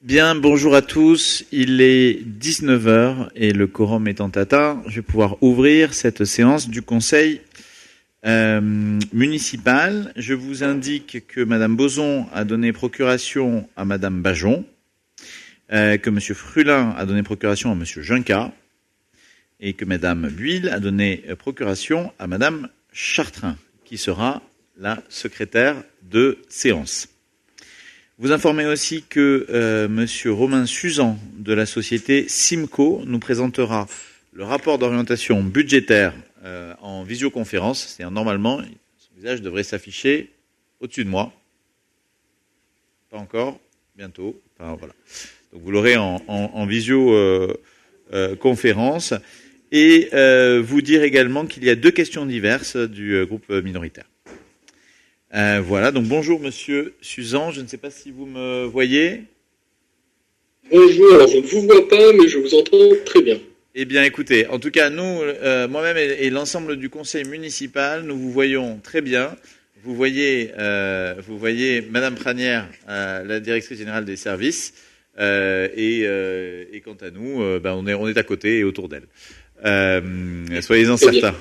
Bien, bonjour à tous. Il est 19 heures et le quorum étant atteint, je vais pouvoir ouvrir cette séance du Conseil municipal. Je vous indique que Madame Boson a donné procuration à Madame Bajon, que Monsieur Frulin a donné procuration à Monsieur Junca et que Madame Buil a donné procuration à Madame Chartrain, qui sera la secrétaire de séance. Vous informez aussi que Monsieur Romain Suzan de la société Simco nous présentera le rapport d'orientation budgétaire en visioconférence. C'est-à-dire normalement, son visage devrait s'afficher au-dessus de moi. Pas encore, bientôt. Enfin, voilà. Donc vous l'aurez en visioconférence. Et vous dire également qu'il y a 2 questions diverses du groupe minoritaire. Voilà, donc bonjour Monsieur Suzan, je ne sais pas si vous me voyez. Bonjour, alors je ne vous vois pas, mais je vous entends très bien. Eh bien écoutez, en tout cas nous, moi-même et l'ensemble du conseil municipal, nous vous voyons très bien. Vous voyez Madame Pranière, la directrice générale des services, et quant à nous, on est à côté et autour d'elle. Soyez-en certains.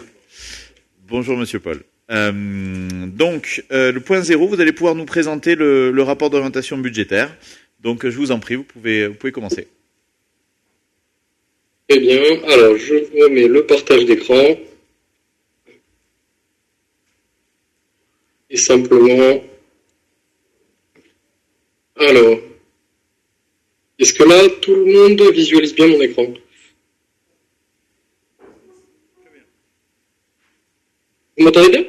Bonjour Monsieur Paul. Le point 0, vous allez pouvoir nous présenter le rapport d'orientation budgétaire. Donc, je vous en prie, vous pouvez commencer. Très bien. Alors, je vous remets le partage d'écran. Et simplement... Alors... Est-ce que là, tout le monde visualise bien mon écran ? Vous m'entendez bien ?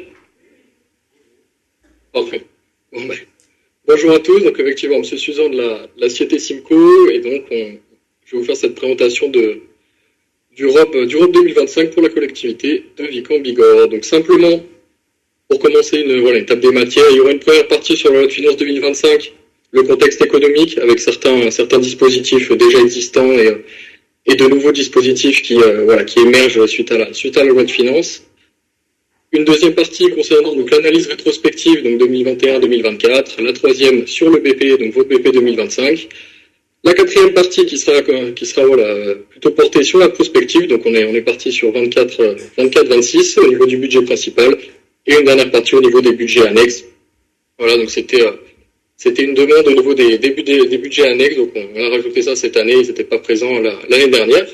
Parfait. Bonjour à tous. Donc effectivement, Monsieur Suzan de la société Simco, et donc je vais vous faire cette présentation du ROB 2025 pour la collectivité de Vican-Bigorre. Donc simplement, pour commencer une table des matières, il y aura une première partie sur la loi de finances 2025, le contexte économique avec certains dispositifs déjà existants et de nouveaux dispositifs qui émergent suite à la loi de finances. Une deuxième partie concernant donc l'analyse rétrospective, donc 2021-2024. La troisième sur le BP, donc votre BP 2025. La quatrième partie qui sera plutôt portée sur la prospective. Donc on est parti sur 24-26 au niveau du budget principal. Et une dernière partie au niveau des budgets annexes. Voilà, donc c'était une demande au niveau des budgets annexes. Donc on a rajouté ça cette année. Ils n'étaient pas présents l'année dernière.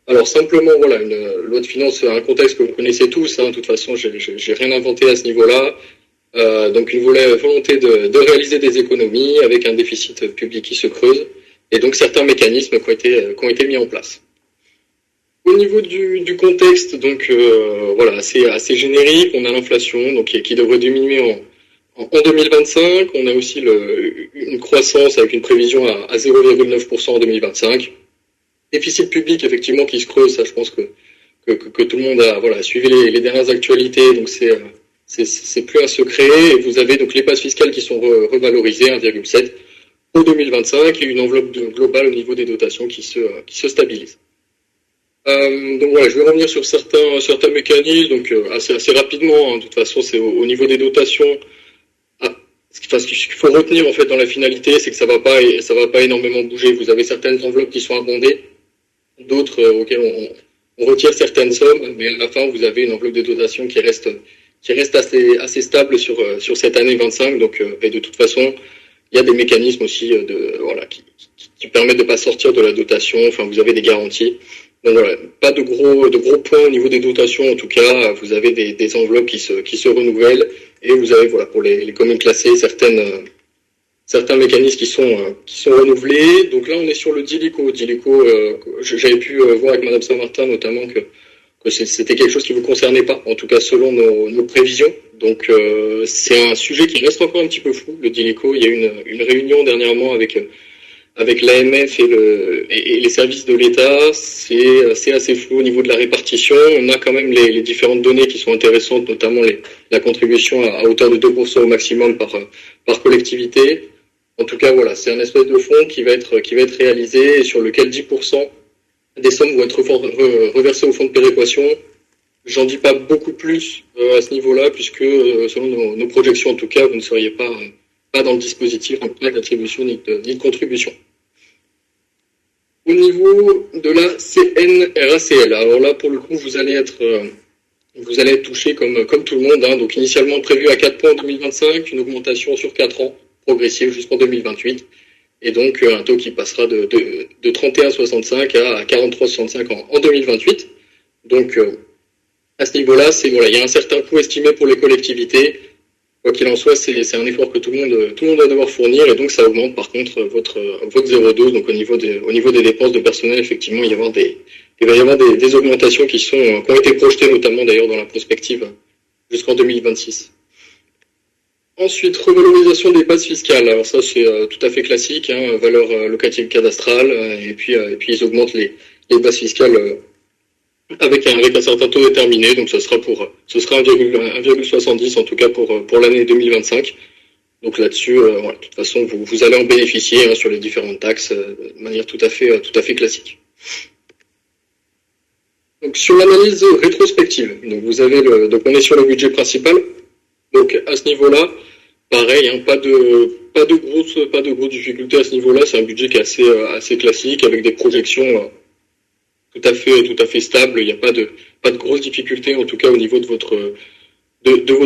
Alors simplement, voilà, une loi de finances, un contexte que vous connaissez tous, de toute façon, j'ai rien inventé à ce niveau-là. Donc une volonté de réaliser des économies avec un déficit public qui se creuse, et donc certains mécanismes qui ont été mis en place. Au niveau du contexte, donc assez générique, on a l'inflation donc qui devrait diminuer en 2025. On a aussi une croissance avec une prévision à 0,9% en 2025. Déficit public effectivement qui se creuse, ça je pense que tout le monde a suivi les dernières actualités, donc c'est plus un secret. Et vous avez donc les bases fiscales qui sont revalorisées 1,7 pour 2025 et une enveloppe globale au niveau des dotations qui se stabilise. Donc voilà, je vais revenir sur certains mécanismes, donc assez rapidement. De toute façon, c'est au niveau des dotations. Ce qu'il faut retenir en fait dans la finalité, c'est que ça va pas énormément bouger. Vous avez certaines enveloppes qui sont abondées, d'autres auxquelles on retire certaines sommes, mais à la fin vous avez une enveloppe de dotation qui reste assez stable sur cette année 25. Donc et de toute façon, il y a des mécanismes aussi qui permettent de pas sortir de la dotation. Enfin, vous avez des garanties. Donc voilà, pas de gros points au niveau des dotations. En tout cas, vous avez des enveloppes qui se renouvellent, et vous avez pour les communes classées certains mécanismes qui sont renouvelés. Donc là, on est sur le DILICO. J'avais pu voir avec Madame Saint-Martin notamment que c'était quelque chose qui vous concernait pas, en tout cas selon nos prévisions. Donc c'est un sujet qui reste encore un petit peu flou, le DILICO. Il y a eu une réunion dernièrement avec l'AMF et les services de l'État. C'est assez flou au niveau de la répartition. On a quand même les différentes données qui sont intéressantes, notamment la contribution à hauteur de 2% au maximum par collectivité. En tout cas, voilà, c'est un espèce de fonds qui va être réalisé et sur lequel 10% des sommes vont être reversées au fonds de péréquation. J'en dis pas beaucoup plus à ce niveau-là, puisque selon nos projections, en tout cas, vous ne seriez pas dans le dispositif, donc pas d'attribution ni de contribution. Au niveau de la CNRACL, alors là, pour le coup, vous allez être touché comme tout le monde, hein. Donc initialement prévu à 4 points en 2025, une augmentation sur 4 ans, progressive jusqu'en 2028, et donc un taux qui passera de 31,65 à 43,65 en 2028. Donc à ce niveau-là, il y a un certain coût estimé pour les collectivités. Quoi qu'il en soit, c'est un effort que tout le monde va devoir fournir, et donc ça augmente par contre votre 0,12. Donc au niveau des dépenses de personnel, effectivement, il va y avoir des augmentations qui ont été projetées notamment d'ailleurs dans la prospective jusqu'en 2026. Ensuite, revalorisation des bases fiscales. Alors ça, c'est tout à fait classique, hein, valeur locative cadastrale, et puis ils augmentent les bases fiscales avec un certain taux déterminé. Donc ce sera 1,70 en tout cas pour l'année 2025. Donc là-dessus, de toute façon, vous allez en bénéficier, hein, sur les différentes taxes de manière tout à fait classique. Donc sur l'analyse rétrospective, donc on est sur le budget principal. Donc à ce niveau-là, pareil, hein, pas de grosses difficultés à ce niveau-là. C'est un budget qui est assez classique, avec des projections tout à fait stables. Il n'y a pas de grosses difficultés, en tout cas au niveau de votre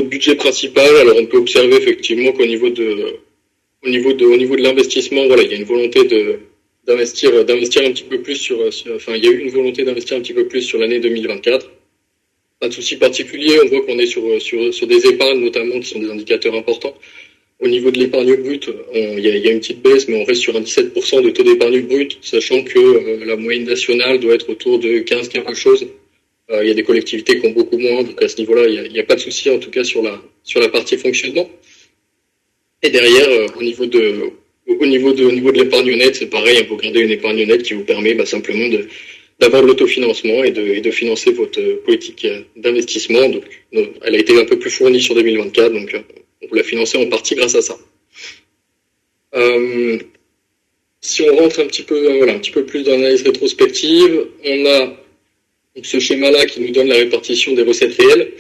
budget principal. Alors on peut observer effectivement qu'au niveau de l'investissement, voilà, il y a une volonté d'investir un petit peu plus il y a eu une volonté d'investir un petit peu plus sur l'année 2024. Pas de souci particulier, on voit qu'on est sur des épargnes notamment qui sont des indicateurs importants. Au niveau de l'épargne brute, il y a une petite baisse, mais on reste sur un 17% de taux d'épargne brute, sachant que la moyenne nationale doit être autour de 15 quelque chose. Il y a des collectivités qui ont beaucoup moins, donc à ce niveau-là, il n'y a pas de souci en tout cas sur la partie fonctionnement. Et derrière, au niveau de l'épargne nette, c'est pareil, vous gardez une épargne nette qui vous permet simplement d'avoir de l'autofinancement et de financer votre politique d'investissement. Donc, elle a été un peu plus fournie sur 2024, donc on peut la financer en partie grâce à ça. Si on rentre un petit peu plus dans l'analyse rétrospective, on a ce schéma-là qui nous donne la répartition des recettes réelles.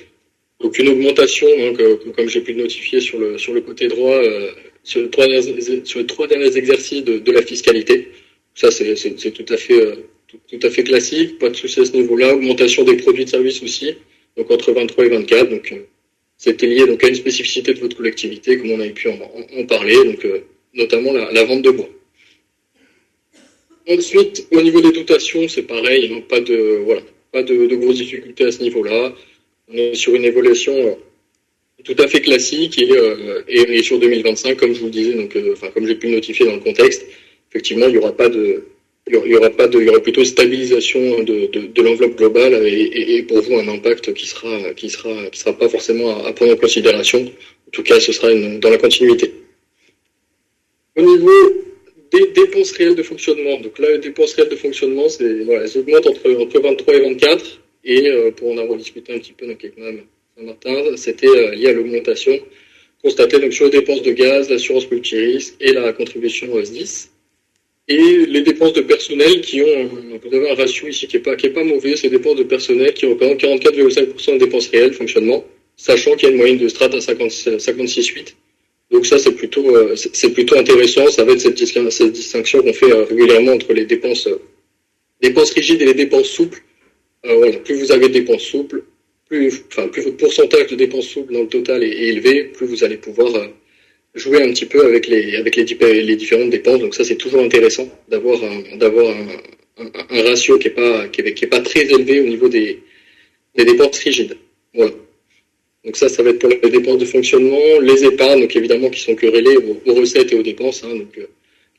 Donc une augmentation, hein, comme j'ai pu le notifier sur le côté droit, sur les trois derniers exercices de la fiscalité. Ça c'est tout à fait classique, pas de souci à ce niveau-là. Augmentation des produits de services aussi, donc entre 23 et 24. Donc c'était lié donc à une spécificité de votre collectivité, comme on avait pu en parler, donc notamment la vente de bois. Ensuite, au niveau des dotations, c'est pareil, hein, pas de grosses difficultés à ce niveau-là. On est sur une évolution tout à fait classique et sur 2025, comme je vous le disais, donc comme j'ai pu le notifier dans le contexte, effectivement, il y aura plutôt stabilisation de l'enveloppe globale et pour vous un impact qui sera pas forcément à prendre en considération. En tout cas, ce sera dans la continuité. Au niveau des dépenses réelles de fonctionnement, donc là, les dépenses réelles de fonctionnement, elles augmentent entre 23 et 24. Et pour en avoir discuté un petit peu avec Mme Saint-Martin, c'était lié à l'augmentation constatée donc sur les dépenses de gaz, l'assurance multirisque et la contribution SDIS. Et les dépenses de personnel vous avez un ratio ici qui est pas mauvais, ces dépenses de personnel qui représentent 44,5% de dépenses réelles fonctionnement, sachant qu'il y a une moyenne de strat à 56,8. Donc ça c'est plutôt intéressant, ça va être cette distinction qu'on fait régulièrement entre les dépenses rigides et les dépenses souples. Plus vous avez de dépenses souples, plus votre pourcentage de dépenses souples dans le total est élevé, plus vous allez pouvoir jouer un petit peu avec les différentes dépenses. Donc ça c'est toujours intéressant d'avoir un ratio qui est pas très élevé au niveau des dépenses rigides. Voilà. Donc ça va être pour les dépenses de fonctionnement, les épargnes, donc évidemment qui sont corrélées aux recettes et aux dépenses, hein, donc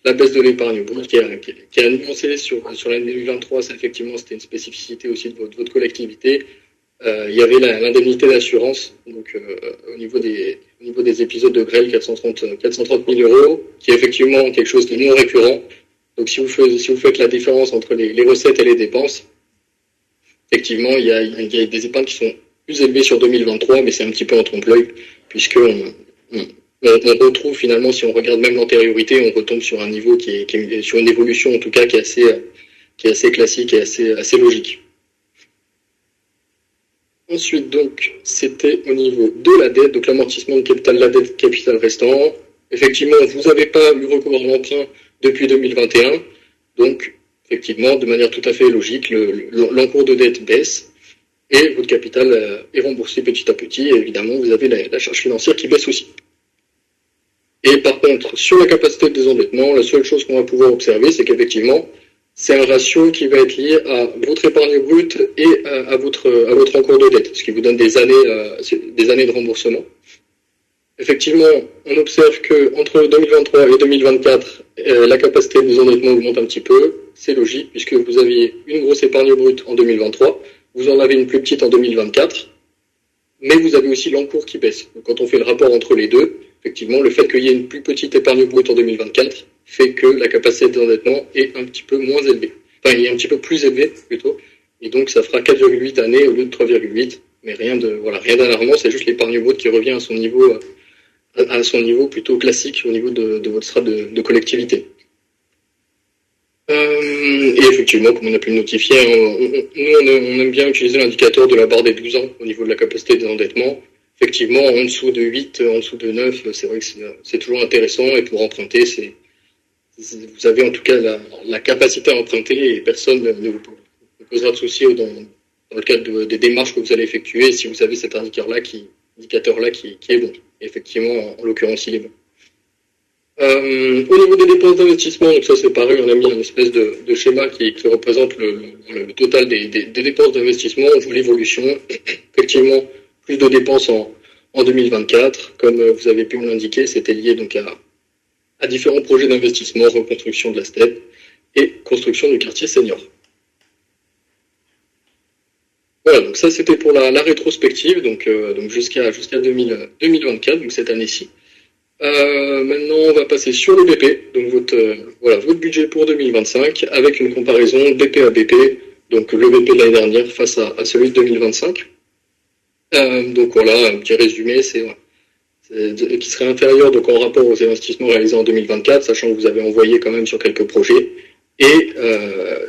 la baisse de l'épargne brute qui a nuancé sur l'année 2023, ça effectivement c'était une spécificité aussi de votre collectivité. Il y avait l'indemnité d'assurance, donc au niveau des épisodes de grêle, 430 000 euros, qui est effectivement quelque chose de non récurrent. Donc si vous faites la différence entre les recettes et les dépenses, effectivement il y a des épargnes qui sont plus élevées sur 2023, mais c'est un petit peu en trompe-l'œil, puisque on retrouve finalement, si on regarde même l'antériorité, on retombe sur un niveau qui est sur une évolution en tout cas qui est assez classique et assez logique. Ensuite, donc, c'était au niveau de la dette, donc l'amortissement de capital, la dette capital restant. Effectivement, vous n'avez pas eu recours à l'emprunt depuis 2021, donc effectivement, de manière tout à fait logique, l'encours de dette baisse et votre capital est remboursé petit à petit. Et évidemment, vous avez la charge financière qui baisse aussi. Et par contre, sur la capacité de désendettement, la seule chose qu'on va pouvoir observer, c'est qu'effectivement, c'est un ratio qui va être lié à votre épargne brute et à votre encours de dette, ce qui vous donne des années de remboursement. Effectivement, on observe que entre 2023 et 2024, la capacité de désendettement augmente un petit peu. C'est logique, puisque vous aviez une grosse épargne brute en 2023, vous en avez une plus petite en 2024, mais vous avez aussi l'encours qui baisse. Donc, quand on fait le rapport entre les deux, effectivement, le fait qu'il y ait une plus petite épargne brute en 2024 fait que la capacité d'endettement est un petit peu moins élevée. Enfin, il est un petit peu plus élevée, plutôt. Et donc, ça fera 4,8 années au lieu de 3,8. Mais rien d'alarmant, c'est juste l'épargne brute qui revient à son niveau plutôt classique au niveau de votre strate de collectivité. Et effectivement, comme on a pu le notifier, on aime bien utiliser l'indicateur de la barre des 12 ans au niveau de la capacité d'endettement. Effectivement, en dessous de 8, en dessous de 9, c'est vrai que c'est toujours intéressant. Et pour emprunter, vous avez en tout cas la capacité à emprunter et personne ne vous posera de soucis dans le cadre des démarches que vous allez effectuer si vous avez cet indicateur-là qui est bon. Et effectivement, en l'occurrence, il est bon. Au niveau des dépenses d'investissement, donc ça c'est pareil, on a mis une espèce de schéma qui représente le total des dépenses d'investissement. On voit l'évolution. Effectivement, plus de dépenses en 2024. Comme vous avez pu me l'indiquer, c'était lié donc à différents projets d'investissement, reconstruction de la STEP et construction du quartier senior. Voilà, donc ça c'était pour la rétrospective, donc jusqu'à 2024, donc cette année-ci. Maintenant, on va passer sur le BP, donc votre budget pour 2025, avec une comparaison BP à BP, donc le BP de l'année dernière face à celui de 2025. Donc voilà, un petit résumé, qui serait inférieur donc en rapport aux investissements réalisés en 2024, sachant que vous avez envoyé quand même sur quelques projets. Et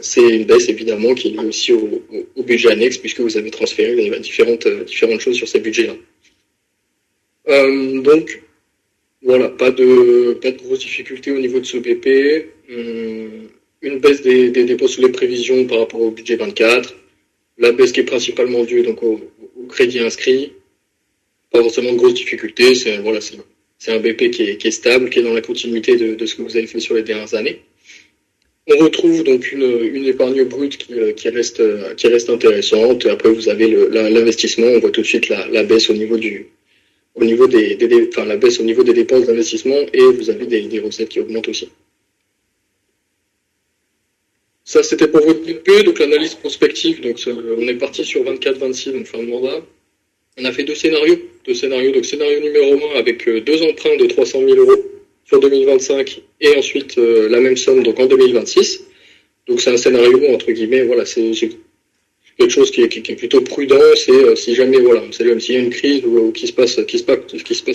c'est une baisse évidemment qui est liée aussi au budget annexe, puisque vous avez transféré différentes choses sur ces budgets-là. Donc voilà, pas de grosses difficultés au niveau de ce BP. Une baisse des dépenses sous les prévisions par rapport au budget 24. La baisse qui est principalement due donc au crédit inscrit. Pas forcément de grosses difficultés. C'est un BP qui est stable, qui est dans la continuité de ce que vous avez fait sur les dernières années. On retrouve donc une épargne brute qui reste intéressante. Après, vous avez l'investissement. On voit tout de suite la baisse au niveau la baisse au niveau des dépenses d'investissement, et vous avez des recettes qui augmentent aussi. Ça, c'était pour votre BP, donc l'analyse prospective. Donc, on est parti sur 24-26, donc fin de mandat. On a fait deux scénarios. Donc, scénario numéro 1 avec 2 emprunts de 300 000 euros sur 2025 et ensuite la même somme donc en 2026. Donc, c'est un scénario, entre guillemets, voilà, c'est quelque chose qui est plutôt prudent. C'est si jamais, voilà, s'il y a une crise ou qu'il se passe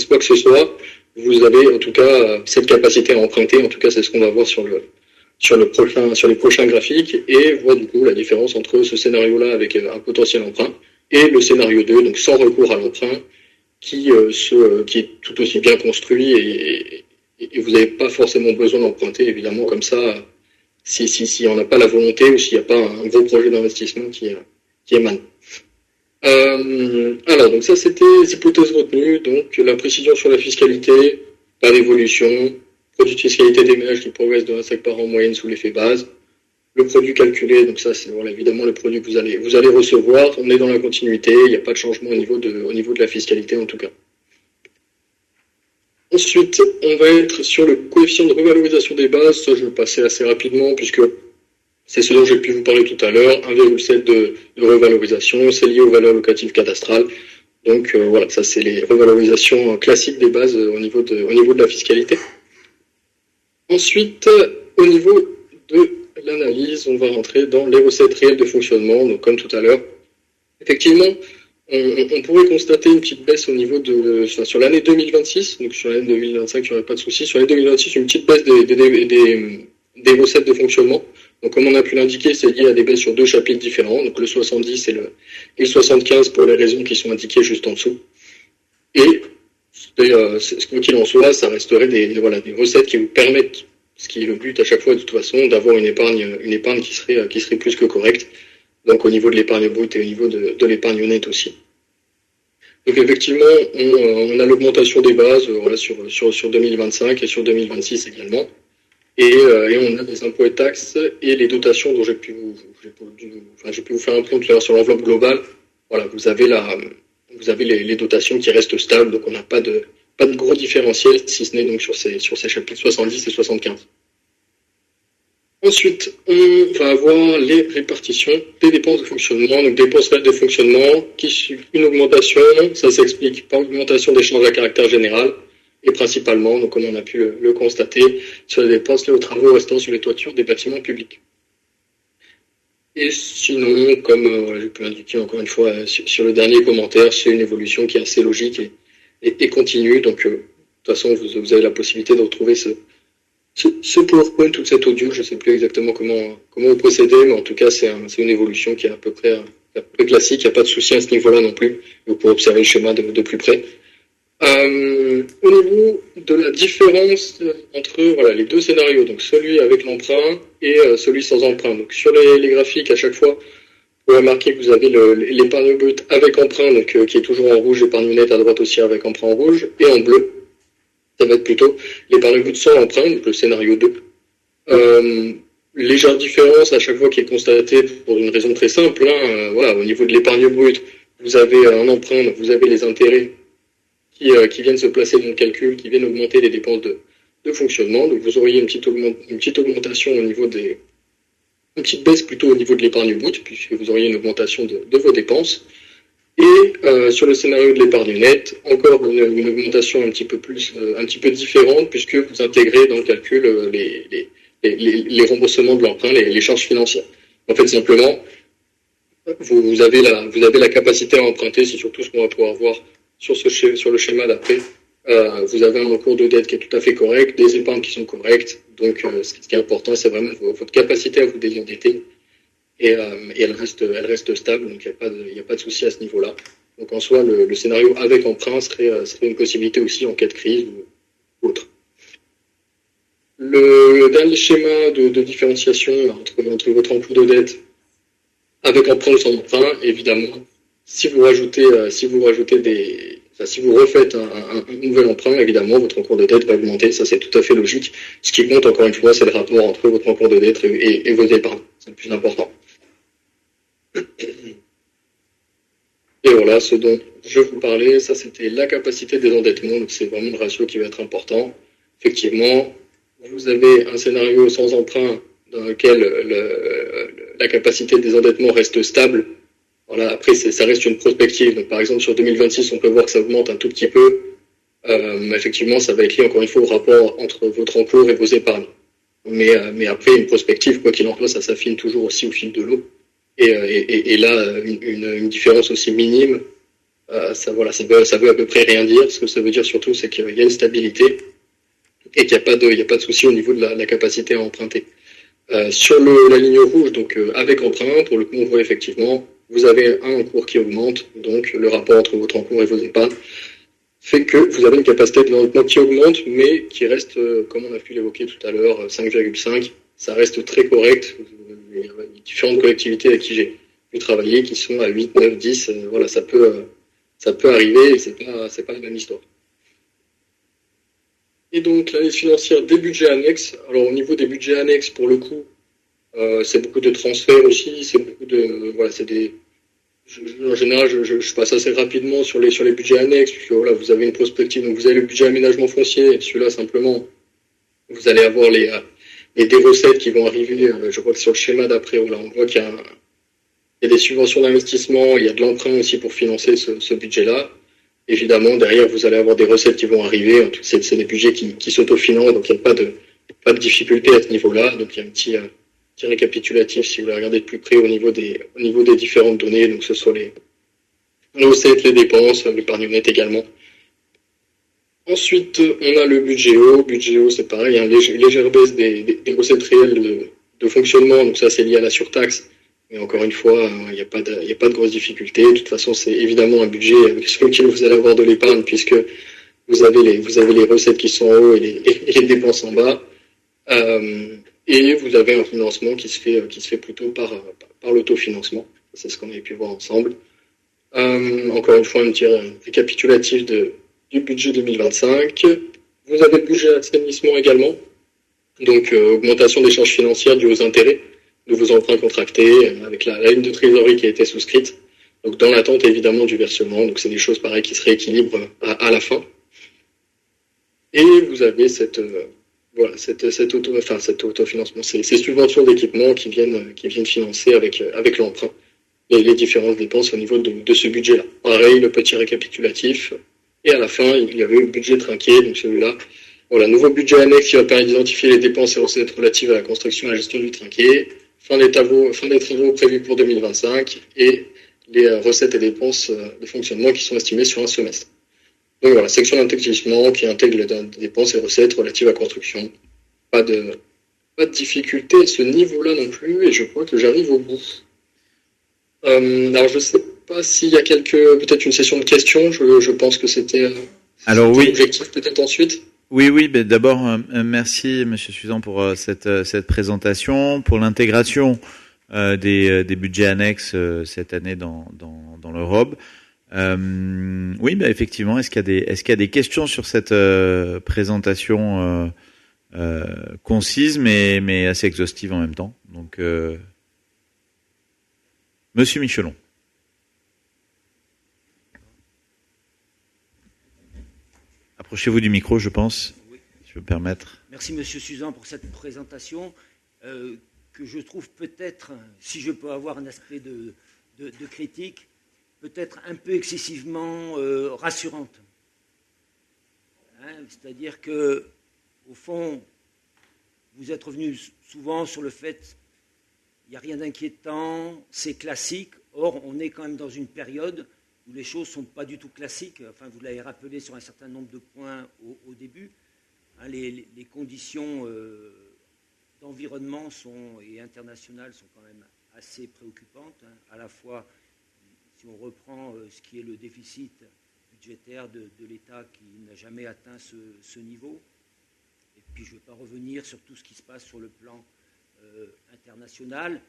quoi que ce soit, vous avez en tout cas cette capacité à emprunter. En tout cas, c'est ce qu'on va voir sur les prochains graphiques, et voir du coup la différence entre ce scénario-là avec un potentiel emprunt et le scénario 2, donc sans recours à l'emprunt, qui est tout aussi bien construit, et vous n'avez pas forcément besoin d'emprunter, évidemment, comme ça, si on n'a pas la volonté ou s'il n'y a pas un gros projet d'investissement qui émane. Alors, donc ça, c'était les hypothèses retenues. Donc, la précision sur la fiscalité, pas d'évolution, produit de fiscalité des ménages qui progresse de 1,5 par an en moyenne sous l'effet base. Le produit calculé, donc ça, c'est évidemment le produit que vous allez recevoir. On est dans la continuité, il n'y a pas de changement au niveau de la fiscalité en tout cas. Ensuite, on va être sur le coefficient de revalorisation des bases. Ça, je vais passer assez rapidement puisque c'est ce dont j'ai pu vous parler tout à l'heure. 1,7 de revalorisation, c'est lié aux valeurs locatives cadastrales. Donc voilà, ça c'est les revalorisations classiques des bases au niveau de la fiscalité. Ensuite, au niveau de l'analyse, on va rentrer dans les recettes réelles de fonctionnement. Donc comme tout à l'heure, effectivement, on pourrait constater une petite baisse au niveau sur l'année 2026. Donc sur l'année 2025, il n'y aurait pas de souci. Sur l'année 2026, une petite baisse des recettes de fonctionnement. Donc comme on a pu l'indiquer, c'est lié à des baisses sur 2 chapitres différents, donc le 70 et le 75 pour les raisons qui sont indiquées juste en dessous. Et quoi qu'il en soit, ça resterait des recettes qui vous permettent ce qui est le but à chaque fois de toute façon, d'avoir une épargne qui serait plus que correcte. Donc au niveau de l'épargne brute et au niveau de l'épargne nette aussi. Donc effectivement, on a l'augmentation des bases sur 2025 et sur 2026 également. Et on a des impôts et taxes et les dotations dont j'ai pu vous faire un point tout à l'heure sur l'enveloppe globale. Voilà, vous avez les dotations qui restent stables, donc on n'a pas de gros différentiel, si ce n'est donc sur ces chapitres 70 et 75. Ensuite, on va avoir les répartitions des dépenses de fonctionnement, donc dépenses réelles de fonctionnement, qui suivent une augmentation, ça s'explique par l'augmentation des charges à caractère général, et principalement, donc comme on a pu le constater, sur les dépenses liées aux travaux restant sur les toitures des bâtiments publics. Et sinon, comme je peux l'indiquer encore une fois sur le dernier commentaire, c'est une évolution qui est assez logique et continue, donc de toute façon, vous avez la possibilité de retrouver ce PowerPoint, tout cet audio, je ne sais plus exactement comment vous procédez, mais en tout cas, c'est une évolution qui est à peu près classique, il n'y a pas de souci à ce niveau-là non plus. Vous pouvez observer le schéma de plus près. Au niveau de la différence entre les deux scénarios, donc celui avec l'emprunt et celui sans emprunt. Donc sur les graphiques, à chaque fois, vous pouvez remarquer que vous avez l'épargne brute avec emprunt, donc qui est toujours en rouge, l'épargne nette à droite aussi avec emprunt en rouge, et en bleu, ça va être plutôt l'épargne brute sans emprunt, donc le scénario 2. Légère différence à chaque fois qui est constatée pour une raison très simple. Au niveau de l'épargne brute, vous avez un emprunt, donc vous avez les intérêts qui viennent se placer dans le calcul, qui viennent augmenter les dépenses de fonctionnement. Donc vous auriez une petite augmentation au niveau une petite baisse plutôt au niveau de l'épargne brute, puisque vous auriez une augmentation de vos dépenses. Et sur le scénario de l'épargne nette, encore une augmentation un petit peu différente, puisque vous intégrez dans le calcul les remboursements de l'emprunt, les charges financières. En fait, simplement, vous avez la capacité à emprunter, c'est surtout ce qu'on va pouvoir voir sur le schéma d'après. Vous avez un encours de dette qui est tout à fait correct, des épargnes qui sont correctes. Donc, ce qui est important, c'est vraiment votre capacité à vous désendetter. Et elle reste stable, donc il n'y a pas de souci à ce niveau-là. Donc en soi, le scénario avec emprunt serait une possibilité aussi en cas de crise ou autre. Le dernier schéma de différenciation entre votre encours de dette avec emprunt ou sans emprunt, évidemment, si vous refaites un nouvel emprunt, évidemment, votre encours de dette va augmenter, ça c'est tout à fait logique. Ce qui compte, encore une fois, c'est le rapport entre votre encours de dette et vos épargnes. C'est le plus important. Et voilà, ce dont je vous parlais, ça c'était la capacité des endettements, donc c'est vraiment le ratio qui va être important. Effectivement, vous avez un scénario sans emprunt dans lequel la capacité des endettements reste stable. Voilà, après ça reste une prospective, donc par exemple sur 2026 on peut voir que ça augmente un tout petit peu. Effectivement, ça va être lié encore une fois au rapport entre votre encours et vos épargnes. Mais après, une prospective, quoi qu'il en soit, ça s'affine toujours aussi au fil de l'eau. Et là, une différence aussi minime, ça veut à peu près rien dire. Ce que ça veut dire surtout, c'est qu'il y a une stabilité et qu'il n'y a pas de souci au niveau de la capacité à emprunter. Sur la ligne rouge, donc avec emprunt, pour le coup, on voit effectivement, vous avez un encours qui augmente, donc le rapport entre votre encours et vos épargnes fait que vous avez une capacité de l'endettement qui augmente, mais qui reste, comme on a pu l'évoquer tout à l'heure, 5,5. Ça reste très correct. Il y a différentes collectivités avec qui j'ai pu travailler qui sont à 8, 9, 10. Voilà, ça peut arriver et c'est pas la même histoire. Et donc, l'analyse financière des budgets annexes. Alors, au niveau des budgets annexes, pour le coup, c'est beaucoup de transferts aussi. C'est beaucoup de, en général, je passe assez rapidement sur les budgets annexes, puisque voilà, vous avez une prospective. Donc, vous avez le budget aménagement foncier. Et celui-là, simplement, vous allez avoir des recettes qui vont arriver. Je crois que sur le schéma d'après, voilà, on voit qu'il y a des subventions d'investissement, il y a de l'emprunt aussi pour financer ce budget-là. Évidemment, derrière, vous allez avoir des recettes qui vont arriver. C'est des budgets qui s'autofinancent, donc il n'y a pas de difficulté à ce niveau-là. Donc il y a un petit récapitulatif si vous voulez regarder de plus près au niveau des différentes données. Donc ce soit les recettes, les dépenses, l'épargne nette également. Ensuite, on a le budget haut. Budget haut, c'est pareil, légère baisse des recettes réelles de fonctionnement. Donc ça, c'est lié à la surtaxe. Mais encore une fois, il n'y a pas de grosses difficultés. De toute façon, c'est évidemment un budget sur lequel vous allez avoir de l'épargne puisque vous avez les recettes qui sont en haut et les dépenses en bas. Et vous avez un financement qui se fait plutôt par l'autofinancement. C'est ce qu'on avait pu voir ensemble. Encore une fois, un petit récapitulatif du budget 2025. Vous avez le budget assainissement également. Donc, augmentation des charges financières dues aux intérêts, nouveaux emprunts contractés, avec la ligne de trésorerie qui a été souscrite. Donc, dans l'attente, évidemment, du versement. Donc, c'est des choses pareilles qui se rééquilibrent à la fin. Et vous avez cet autofinancement, ces subventions d'équipement qui viennent financer avec l'emprunt les différentes dépenses au niveau de ce budget-là. Pareil, le petit récapitulatif. Et à la fin, il y avait le budget trinqué, donc celui-là. Voilà, nouveau budget annexe qui va permettre d'identifier les dépenses et recettes relatives à la construction et à la gestion du trinqué. Fin des travaux prévus pour 2025 et les recettes et dépenses de fonctionnement qui sont estimées sur un semestre. Donc voilà, section d'investissement qui intègre les dépenses et recettes relatives à la construction. Pas de difficulté à ce niveau-là non plus, et je crois que j'arrive au bout. Alors je ne sais pas s'il y a peut-être une session de questions. Je pense que c'était l'objectif peut-être ensuite. Oui, ben d'abord merci Monsieur Suzan pour cette présentation, pour l'intégration des budgets annexes cette année dans le ROB. Oui, ben effectivement, est-ce qu'il y a des questions sur cette présentation concise mais assez exhaustive en même temps. Donc Monsieur Michelon. Approchez-vous du micro, je pense. Oui. Je peux me permettre. Merci Monsieur Suzan pour cette présentation que je trouve peut-être, si je peux avoir un aspect de critique, peut-être un peu excessivement rassurante. C'est-à-dire que, au fond, vous êtes revenu souvent sur le fait il n'y a rien d'inquiétant, c'est classique. Or, on est quand même dans une période où les choses ne sont pas du tout classiques. Enfin, vous l'avez rappelé sur un certain nombre de points au début. Les conditions d'environnement et internationales sont quand même assez préoccupantes. À la fois, si on reprend ce qui est le déficit budgétaire de l'État qui n'a jamais atteint ce niveau. Et puis, je ne vais pas revenir sur tout ce qui se passe sur le plan international,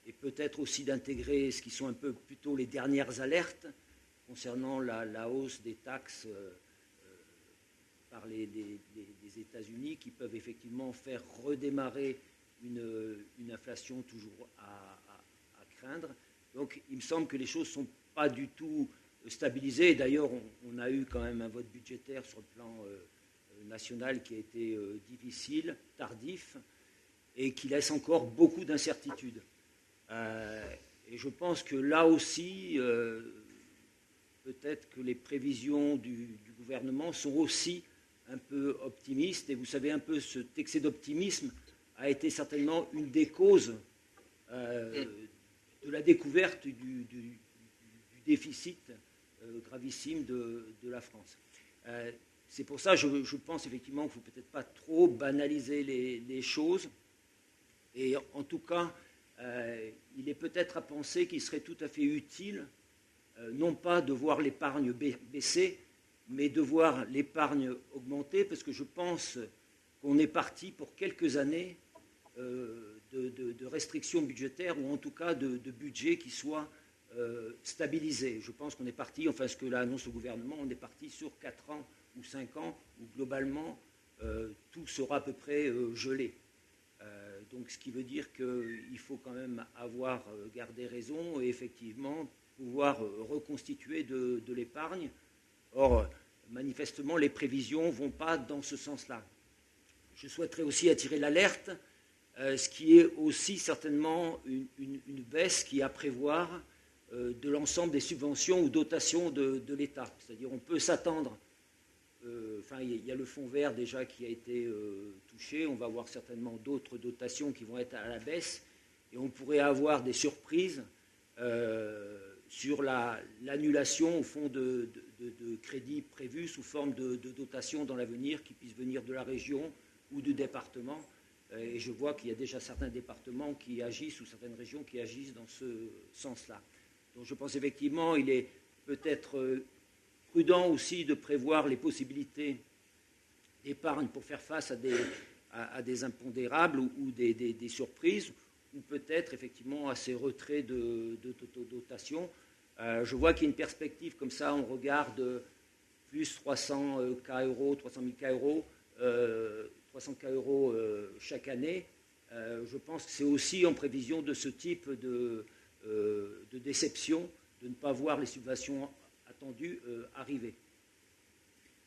et peut-être aussi d'intégrer ce qui sont un peu plutôt les dernières alertes concernant la hausse des taxes par les États-Unis qui peuvent effectivement faire redémarrer une inflation toujours à craindre. Donc il me semble que les choses ne sont pas du tout stabilisées. D'ailleurs, on a eu quand même un vote budgétaire sur le plan national qui a été difficile, tardif, et qui laisse encore beaucoup d'incertitudes. Et je pense que là aussi, peut-être que les prévisions du gouvernement sont aussi un peu optimistes. Et vous savez, un peu cet excès d'optimisme a été certainement une des causes de la découverte du déficit gravissime de la France. C'est pour ça que je pense effectivement qu'il ne faut peut-être pas trop banaliser les choses. Et en tout cas, il est peut-être à penser qu'il serait tout à fait utile, non pas de voir l'épargne baisser, mais de voir l'épargne augmenter, parce que je pense qu'on est parti pour quelques années de restrictions budgétaires, ou en tout cas de budget qui soit stabilisé. Je pense qu'on est parti, enfin ce que l'annonce le gouvernement, on est parti sur 4 ans ou 5 ans, où globalement tout sera à peu près gelé. Donc, ce qui veut dire qu'il faut quand même avoir gardé raison et effectivement pouvoir reconstituer de l'épargne. Or, manifestement, les prévisions ne vont pas dans ce sens-là. Je souhaiterais aussi attirer l'alerte, ce qui est aussi certainement une baisse qui est à prévoir de l'ensemble des subventions ou dotations de l'État. C'est-à-dire on peut s'attendre. Il y a le fonds vert déjà qui a été touché. On va avoir certainement d'autres dotations qui vont être à la baisse. Et on pourrait avoir des surprises sur l'annulation au fond de crédits prévus sous forme de dotations dans l'avenir qui puissent venir de la région ou du département. Et je vois qu'il y a déjà certains départements qui agissent ou certaines régions qui agissent dans ce sens-là. Donc je pense effectivement qu'il est peut-être prudent aussi de prévoir les possibilités d'épargne pour faire face à à des impondérables ou des surprises, ou peut-être effectivement à ces retraits de dotation. Je vois qu'il y a une perspective comme ça, on regarde plus 300 K euros, 300 000 K euros, 300 K euros chaque année. Je pense que c'est aussi en prévision de ce type de déception, de ne pas voir les subventions attendues arriver.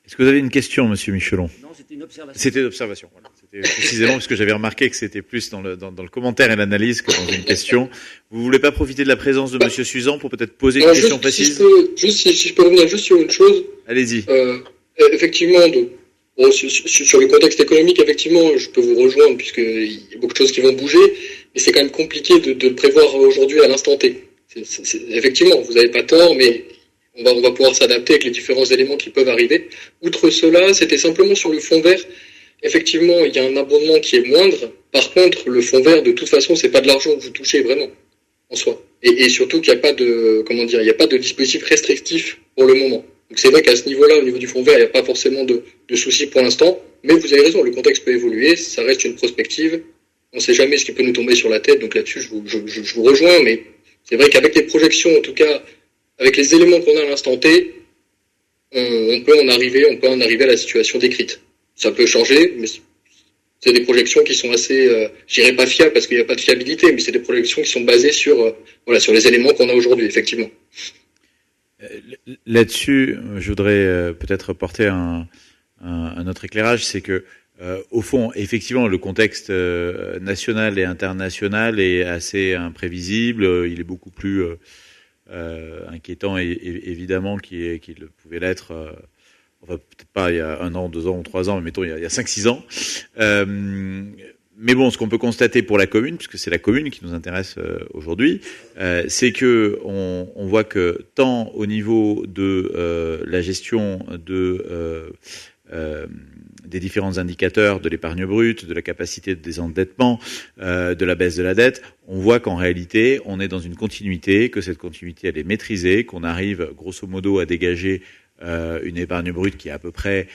Est-ce que vous avez une question, Monsieur Michelon ? Non, c'était une observation. C'était une observation. Voilà. C'était précisément parce que j'avais remarqué que c'était plus dans le commentaire et l'analyse que dans une question. Vous voulez pas profiter de la présence de Monsieur Suzan pour peut-être poser une question précise ? Si je peux revenir juste sur une chose. Allez-y. Effectivement, sur le contexte économique, effectivement, je peux vous rejoindre puisqu'il y a beaucoup de choses qui vont bouger, mais c'est quand même compliqué de le prévoir aujourd'hui à l'instant T. Effectivement, vous n'avez pas tort, mais on va pouvoir s'adapter avec les différents éléments qui peuvent arriver. Outre cela, c'était simplement sur le fonds vert. Effectivement, il y a un abondement qui est moindre. Par contre, le fonds vert, de toute façon, c'est pas de l'argent que vous touchez vraiment, en soi. Et surtout qu'il n'y a pas il n'y a pas de dispositif restrictif pour le moment. Donc c'est vrai qu'à ce niveau-là, au niveau du fonds vert, il n'y a pas forcément de soucis pour l'instant. Mais vous avez raison, le contexte peut évoluer, ça reste une prospective. On ne sait jamais ce qui peut nous tomber sur la tête. Donc là-dessus, je vous rejoins. Mais c'est vrai qu'avec les projections, en tout cas, avec les éléments qu'on a à l'instant T, on peut en arriver à la situation décrite. Ça peut changer, mais c'est des projections qui sont assez, je dirais pas fiables parce qu'il n'y a pas de fiabilité, mais c'est des projections qui sont basées sur les éléments qu'on a aujourd'hui, effectivement. Là-dessus, je voudrais peut-être porter un autre éclairage, c'est que au fond, effectivement, le contexte national et international est assez imprévisible. Il est beaucoup plus inquiétant, évidemment, qu'il pouvait l'être. Enfin, peut-être pas il y a 1 an, 2 ans ou 3 ans, mais mettons il y a 5-6 ans. Mais bon, ce qu'on peut constater pour la commune, puisque c'est la commune qui nous intéresse aujourd'hui, c'est que on voit que tant au niveau de la gestion des différents indicateurs de l'épargne brute, de la capacité de désendettement, de la baisse de la dette, on voit qu'en réalité, on est dans une continuité, que cette continuité elle est maîtrisée, qu'on arrive grosso modo à dégager une épargne brute qui est à peu près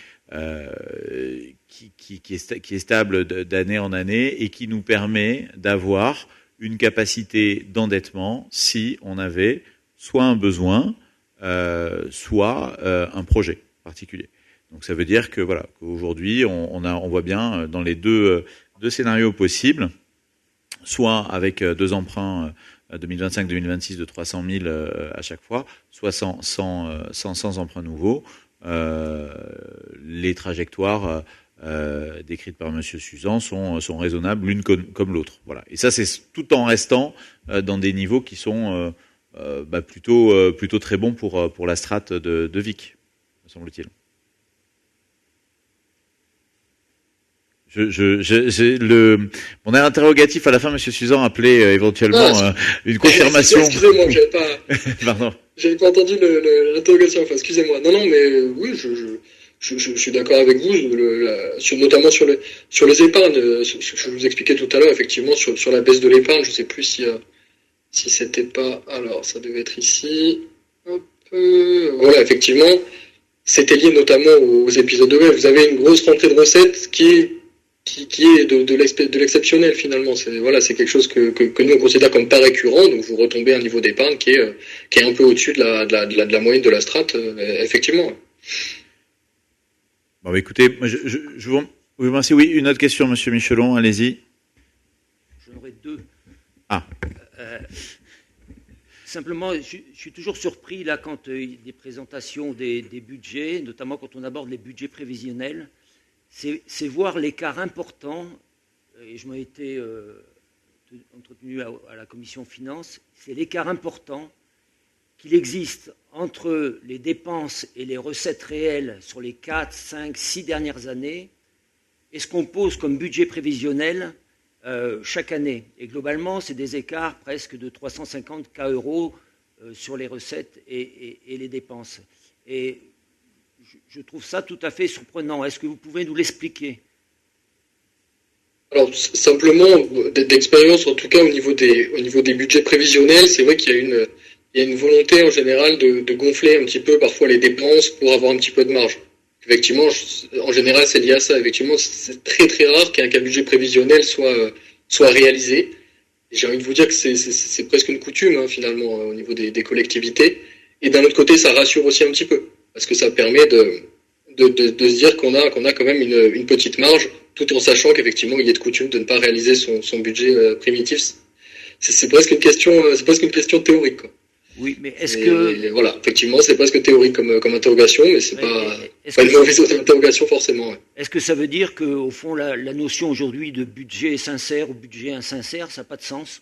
qui est stable d'année en année et qui nous permet d'avoir une capacité d'endettement si on avait soit un besoin, soit un projet particulier. Donc ça veut dire que voilà, qu'aujourd'hui on voit bien dans les deux scénarios possibles, soit avec 2 emprunts 2025-2026 de 300 000 à chaque fois, soit sans emprunt nouveau. Les trajectoires décrites par Monsieur Suzan sont raisonnables l'une comme l'autre. Voilà. Et ça, c'est tout en restant dans des niveaux qui sont plutôt très bons pour la strate de Vic, me semble-t-il. Mon air interrogatif à la fin, Monsieur Suzan, appelait éventuellement une confirmation. Excusez-moi, j'avais pas. Pardon. J'avais pas entendu l'interrogation. Enfin, excusez-moi. Non, mais oui, je suis d'accord avec vous, notamment sur les épargnes. Ce que je vous expliquais tout à l'heure, effectivement, sur la baisse de l'épargne. Je sais plus si c'était pas. Alors, ça devait être ici. Hop. Voilà, effectivement, c'était lié notamment aux épisodes de mai. Vous avez une grosse rentrée de recettes qui est de l'exceptionnel finalement. C'est quelque chose que nous on considère comme pas récurrent, donc vous retombez à un niveau d'épargne qui est un peu au-dessus de la moyenne de la strate, effectivement. Bon, écoutez, je vous remercie. Oui, une autre question, Monsieur Michelon, allez-y. J'en aurais 2. Simplement, je suis toujours surpris là quand il y a des présentations des budgets, notamment quand on aborde les budgets prévisionnels. C'est voir l'écart important, et je m'en étais entretenu à la commission finances, c'est l'écart important qu'il existe entre les dépenses et les recettes réelles sur les 4, 5, 6 dernières années et ce qu'on pose comme budget prévisionnel chaque année. Et globalement, c'est des écarts presque de 350 K euros sur les recettes et les dépenses. Et je trouve ça tout à fait surprenant. Est-ce que vous pouvez nous l'expliquer ? Alors, simplement, d'expérience, en tout cas au niveau des budgets prévisionnels, c'est vrai qu'il y a une volonté en général de gonfler un petit peu parfois les dépenses pour avoir un petit peu de marge. effectivement, en général, c'est lié à ça. Effectivement, c'est très très rare qu'un budget prévisionnel soit réalisé. Et j'ai envie de vous dire que c'est presque une coutume, hein, finalement, au niveau des collectivités. Et d'un autre côté, ça rassure aussi un petit peu, parce que ça permet de se dire qu'on a quand même une petite marge, tout en sachant qu'effectivement, il est de coutume de ne pas réaliser son budget primitif. C'est presque une question théorique, quoi. Oui, mais est-ce que... Voilà, effectivement, c'est presque théorique comme interrogation, mais c'est pas une mauvaise interrogation forcément. Ouais. Est-ce que ça veut dire qu'au fond, la notion aujourd'hui de budget sincère ou budget insincère, ça n'a pas de sens?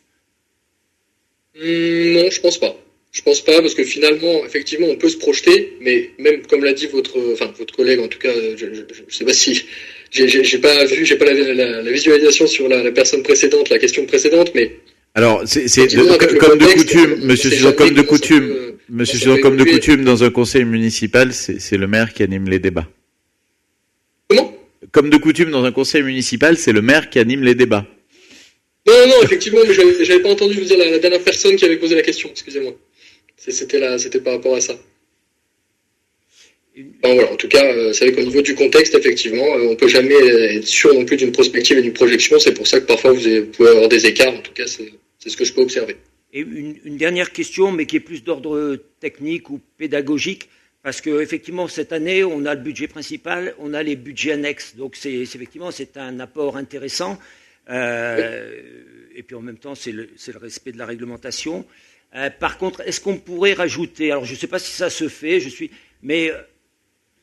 Non, je pense pas. Je pense pas, parce que finalement, effectivement, on peut se projeter, mais même comme l'a dit votre collègue, en tout cas, je sais pas si j'ai pas la visualisation sur la personne précédente, la question précédente, mais alors, comme de coutume, Monsieur Suzan, comme de coutume, dans un conseil municipal, c'est le maire qui anime les débats. Comment? Comme de coutume, dans un conseil municipal, c'est le maire qui anime les débats. Non, effectivement, mais j'avais pas entendu vous dire la dernière personne qui avait posé la question, excusez-moi. C'était par rapport à ça. Enfin, voilà, en tout cas, c'est vrai qu'au niveau du contexte, effectivement, on peut jamais être sûr non plus d'une prospective et d'une projection. C'est pour ça que parfois vous pouvez avoir des écarts. En tout cas, c'est ce que je peux observer. Et une dernière question, mais qui est plus d'ordre technique ou pédagogique, parce que effectivement cette année, on a le budget principal, on a les budgets annexes. Donc effectivement, c'est un apport intéressant. Et puis en même temps, c'est le respect de la réglementation. Par contre, est-ce qu'on pourrait rajouter, alors je ne sais pas si ça se fait, mais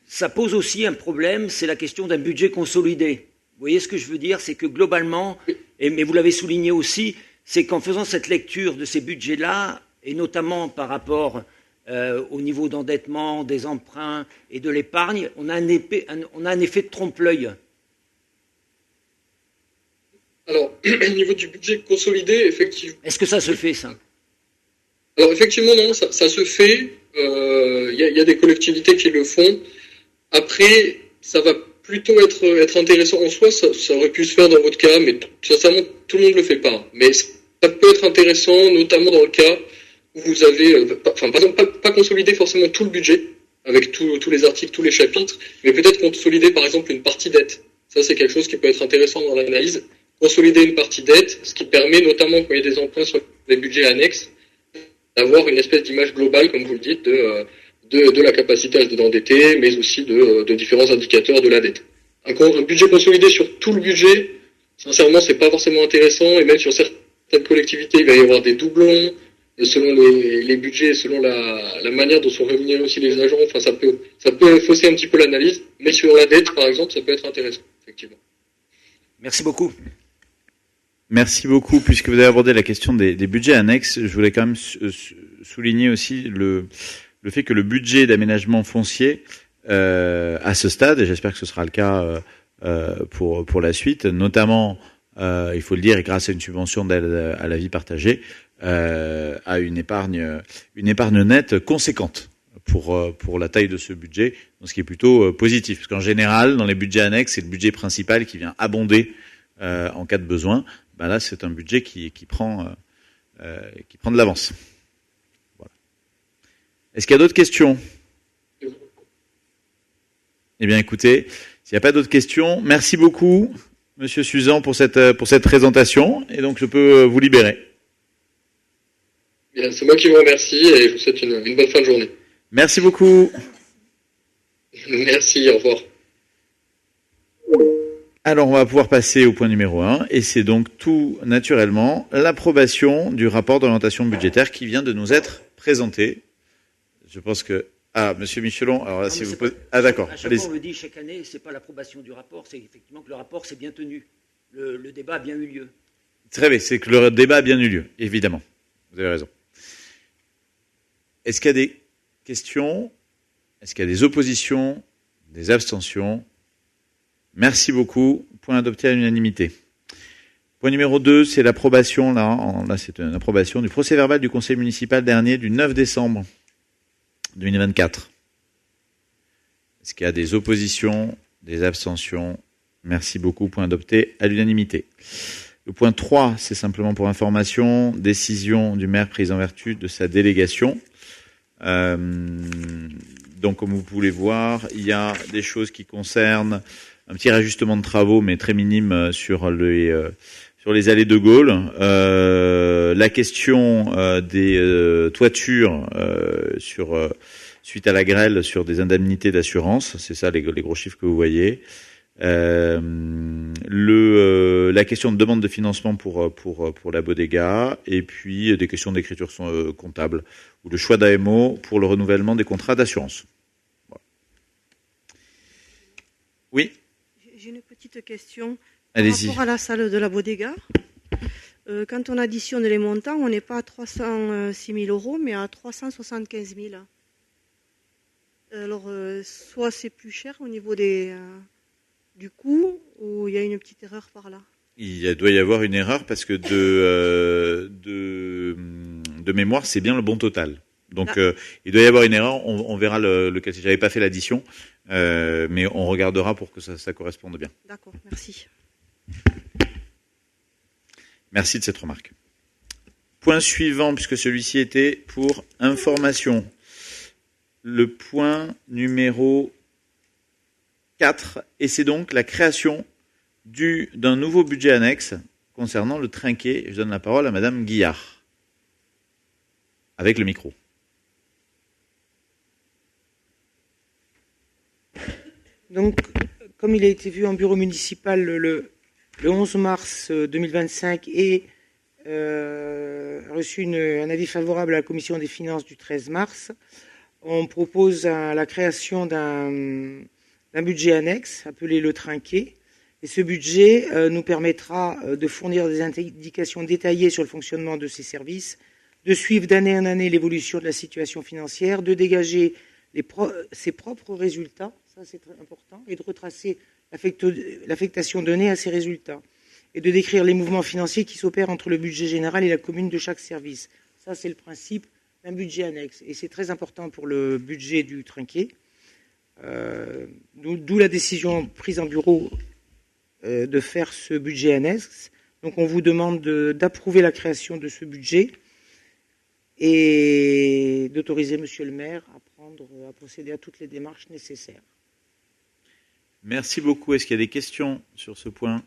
ça pose aussi un problème, c'est la question d'un budget consolidé. Vous voyez ce que je veux dire? C'est que globalement, mais vous l'avez souligné aussi, c'est qu'en faisant cette lecture de ces budgets-là, et notamment par rapport au niveau d'endettement, des emprunts et de l'épargne, on a un effet de trompe-l'œil. Alors, au niveau du budget consolidé, effectivement... Est-ce que ça se fait, ça? Alors, effectivement, non, ça se fait. Il y a des collectivités qui le font. Après, ça va plutôt être intéressant en soi. Ça aurait pu se faire dans votre cas, mais sincèrement, tout le monde ne le fait pas. Mais ça peut être intéressant, notamment dans le cas où vous avez... par exemple, pas consolider forcément tout le budget, avec tous les articles, tous les chapitres, mais peut-être consolider, par exemple, une partie dette. Ça, c'est quelque chose qui peut être intéressant dans l'analyse. Consolider une partie dette, ce qui permet, notamment quand il y a des emprunts sur les budgets annexes, d'avoir une espèce d'image globale, comme vous le dites, de la capacité d'endetter, mais aussi de différents indicateurs de la dette. Un budget consolidé sur tout le budget, sincèrement, c'est pas forcément intéressant, et même sur certaines collectivités, il va y avoir des doublons, selon les budgets, selon la manière dont sont rémunérés aussi les agents. Enfin, ça peut fausser un petit peu l'analyse, mais sur la dette, par exemple, ça peut être intéressant, effectivement. Merci beaucoup. Merci beaucoup. Puisque vous avez abordé la question des budgets annexes, je voulais quand même souligner aussi le fait que le budget d'aménagement foncier, à ce stade, et j'espère que ce sera le cas pour la suite, notamment, il faut le dire, grâce à une subvention d'aide à la vie partagée, a une épargne nette conséquente pour la taille de ce budget, ce qui est plutôt positif. Parce qu'en général, dans les budgets annexes, c'est le budget principal qui vient abonder en cas de besoin. Ben là, c'est un budget qui prend de l'avance. Voilà. Est-ce qu'il y a d'autres questions? Eh bien, écoutez, s'il n'y a pas d'autres questions, merci beaucoup, Monsieur Suzan, pour cette présentation. Et donc, je peux vous libérer. Bien, c'est moi qui vous remercie et je vous souhaite une bonne fin de journée. Merci beaucoup. Merci, au revoir. Alors, on va pouvoir passer au point numéro 1, et c'est donc tout naturellement l'approbation du rapport d'orientation budgétaire qui vient de nous être présenté. Je pense que... Ah, Monsieur Michelon, alors là, si vous posez... Ah, d'accord. À chaque fois, on le dit chaque année, c'est pas l'approbation du rapport, c'est effectivement que le rapport s'est bien tenu. Le débat a bien eu lieu. Très bien, c'est que le débat a bien eu lieu, évidemment. Vous avez raison. Est-ce qu'il y a des questions? Est-ce qu'il y a des oppositions? Des abstentions? Merci beaucoup. Point adopté à l'unanimité. Point numéro 2, c'est l'approbation, là c'est une approbation du procès-verbal du conseil municipal dernier du 9 décembre 2024. Est-ce qu'il y a des oppositions, des abstentions? Merci beaucoup. Point adopté à l'unanimité. Le point 3, c'est simplement pour information, décision du maire prise en vertu de sa délégation. Donc, comme vous pouvez voir, il y a des choses qui concernent un petit rajustement de travaux, mais très minime sur les allées de Gaulle. La question des toitures suite à la grêle sur des indemnités d'assurance, c'est ça les gros chiffres que vous voyez. La question de demande de financement pour la bodega, et puis des questions d'écriture comptable ou de choix d'AMO pour le renouvellement des contrats d'assurance. Voilà. Oui. J'ai une petite question. Allez-y. Par rapport à la salle de la bodega, quand on additionne les montants, on n'est pas à 306 000 euros, mais à 375 000. Alors, soit c'est plus cher au niveau du coût, ou il y a une petite erreur par là. Il doit y avoir une erreur parce que de mémoire, c'est bien le bon total. Donc, il doit y avoir une erreur. On verra lequel. J'avais pas fait l'addition, mais on regardera pour que ça corresponde bien. D'accord, merci. Merci de cette remarque. Point suivant, puisque celui-ci était pour information. Le point numéro 4, et c'est donc la création d'un nouveau budget annexe concernant le trinquet. Je donne la parole à Madame Guillard. Avec le micro. Donc, comme il a été vu en bureau municipal le 11 mars 2025 et reçu un avis favorable à la commission des finances du 13 mars, on propose la création d'un budget annexe appelé le trinquet. Et ce budget nous permettra de fournir des indications détaillées sur le fonctionnement de ces services, de suivre d'année en année l'évolution de la situation financière, de dégager ses propres résultats, ça c'est très important, et de retracer l'affectation donnée à ces résultats, et de décrire les mouvements financiers qui s'opèrent entre le budget général et la commune de chaque service. Ça c'est le principe d'un budget annexe, et c'est très important pour le budget du trinquet. D'où la décision prise en bureau de faire ce budget annexe. Donc on vous demande d'approuver la création de ce budget et d'autoriser Monsieur le maire à procéder à toutes les démarches nécessaires. Merci beaucoup. Est-ce qu'il y a des questions sur ce point?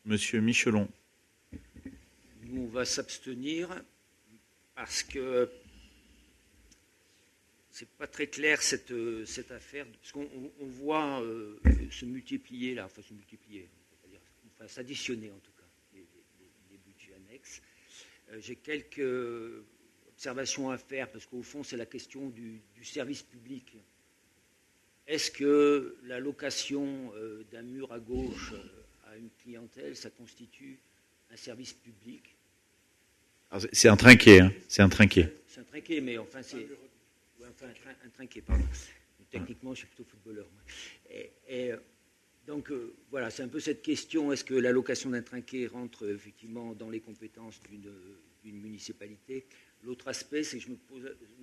Monsieur Michelon. Nous, on va s'abstenir parce que c'est pas très clair cette affaire, parce qu'on voit se multiplier là, s'additionner en tout cas les budgets annexes. J'ai quelques observations à faire, parce qu'au fond c'est la question du service public. Est-ce que la location d'un mur à gauche à une clientèle, ça constitue un service public? Alors, c'est un trinquet, hein. C'est un trinquet. C'est un trinquet, mais enfin c'est... un trinquet, pardon. Techniquement, je suis plutôt footballeur. Donc, voilà, c'est un peu cette question. Est-ce que la location d'un trinquet rentre effectivement dans les compétences d'une municipalité? L'autre aspect, c'est que je me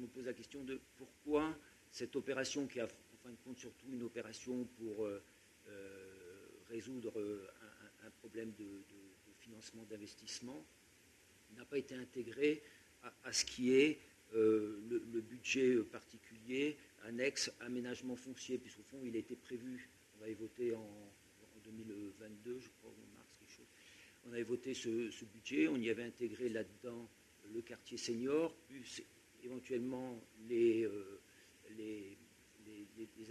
pose la question de pourquoi cette opération, qui est en fin de compte surtout une opération pour résoudre un problème de financement d'investissement, n'a pas été intégrée à ce qui est le budget particulier, annexe aménagement foncier, puisqu'au fond il a été prévu, on avait voté en 2022, je crois, en mars, quelque chose. On avait voté ce budget, on y avait intégré là-dedans le quartier senior, plus éventuellement les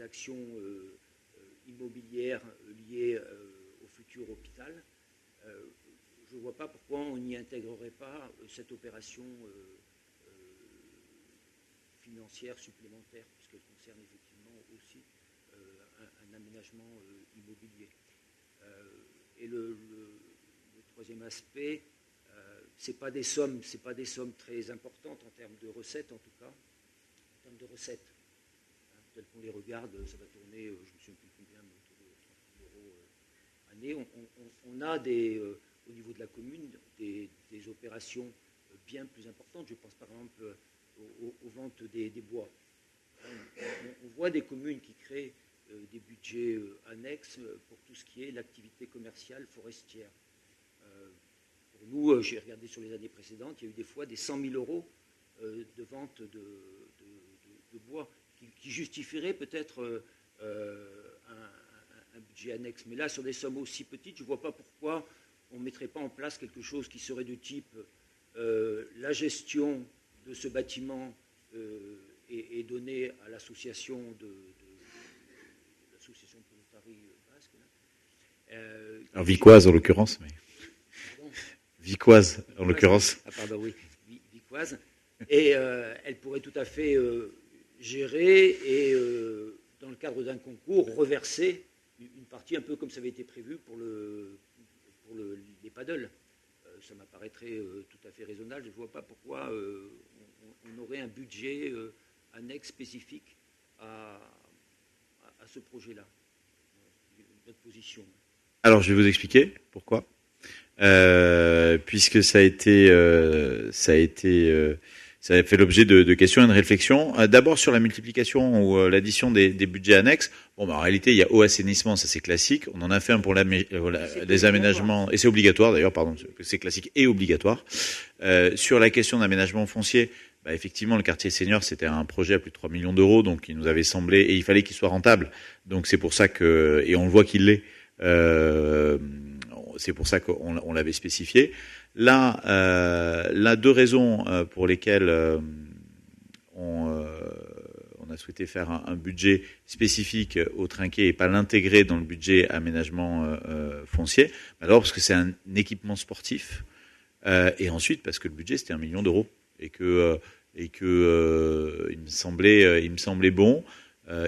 actions immobilières liées au futur hôpital. Je ne vois pas pourquoi on n'y intégrerait pas cette opération financière supplémentaire, puisqu'elle concerne effectivement aussi un aménagement immobilier. Et le troisième aspect, c'est pas des sommes très importantes en termes de recettes, en tout cas, en termes de recettes. Tel qu'on les regarde, ça va tourner, je ne me souviens plus combien, mais autour de 30 000 € année. On a au niveau de la commune des opérations bien plus importantes. Je pense par exemple aux ventes des bois. On voit des communes qui créent des budgets annexes pour tout ce qui est l'activité commerciale forestière. Pour nous, j'ai regardé sur les années précédentes, il y a eu des fois des 100 000 € de vente bois qui justifierait peut-être un budget annexe. Mais là, sur des sommes aussi petites, je ne vois pas pourquoi on ne mettrait pas en place quelque chose qui serait de type la gestion de ce bâtiment est donnée à l'association l'association Pelotari basque. Alors Vicoise en l'occurrence, mais Pardon. Vicoise en l'occurrence. Ah pardon, oui, Vicoise. Et elle pourrait tout à fait gérer et, dans le cadre d'un concours, reverser une partie un peu comme ça avait été prévu pour les paddles. Ça m'apparaîtrait tout à fait raisonnable. Je ne vois pas pourquoi on aurait un budget annexe spécifique à ce projet-là. Notre position. Alors je vais vous expliquer pourquoi. Puisque ça a fait l'objet de questions et de réflexions. D'abord sur la multiplication ou l'addition des budgets annexes. Bon, en réalité, il y a eau, assainissement, ça c'est classique. On en a fait un pour les aménagements, et c'est obligatoire d'ailleurs, pardon, c'est classique et obligatoire. Sur la question d'aménagement foncier, effectivement, le quartier senior, c'était un projet à plus de 3 millions d'euros, donc il nous avait semblé, et il fallait qu'il soit rentable. Donc c'est pour ça et on le voit qu'il l'est. C'est pour ça qu'on l'avait spécifié. Là, deux raisons pour lesquelles on a souhaité faire un budget spécifique au trinquet et pas l'intégrer dans le budget aménagement foncier. D'abord parce que c'est un équipement sportif, et ensuite parce que le budget c'était 1 million d'euros et que il me semblait bon.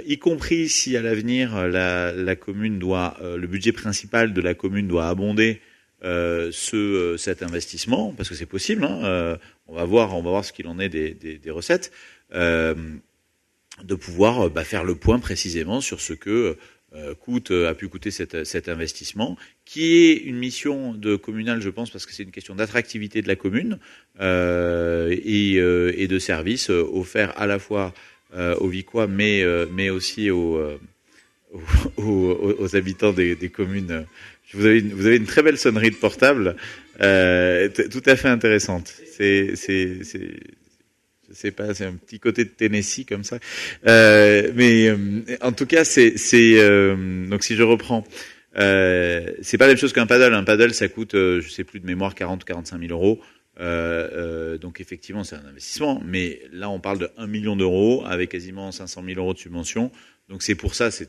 Y compris si à l'avenir la commune le budget principal de la commune doit abonder cet investissement, parce que c'est possible. On va voir ce qu'il en est des recettes, de pouvoir faire le point précisément sur ce que a pu coûter cet investissement, qui est une mission de communale, je pense, parce que c'est une question d'attractivité de la commune et de services offerts à la fois aux Vicois, mais aussi aux habitants des communes. Vous avez une très belle sonnerie de portable, tout à fait intéressante. Je sais pas, c'est un petit côté de Tennessee comme ça. Mais en tout cas, donc si je reprends, c'est pas la même chose qu'un paddle. Un paddle, ça coûte, je sais plus de mémoire, 40 ou 45 000 euros. Donc effectivement, c'est un investissement, mais là, on parle de 1 million d'euros avec quasiment 500 000 euros de subvention. Donc c'est pour ça, c'est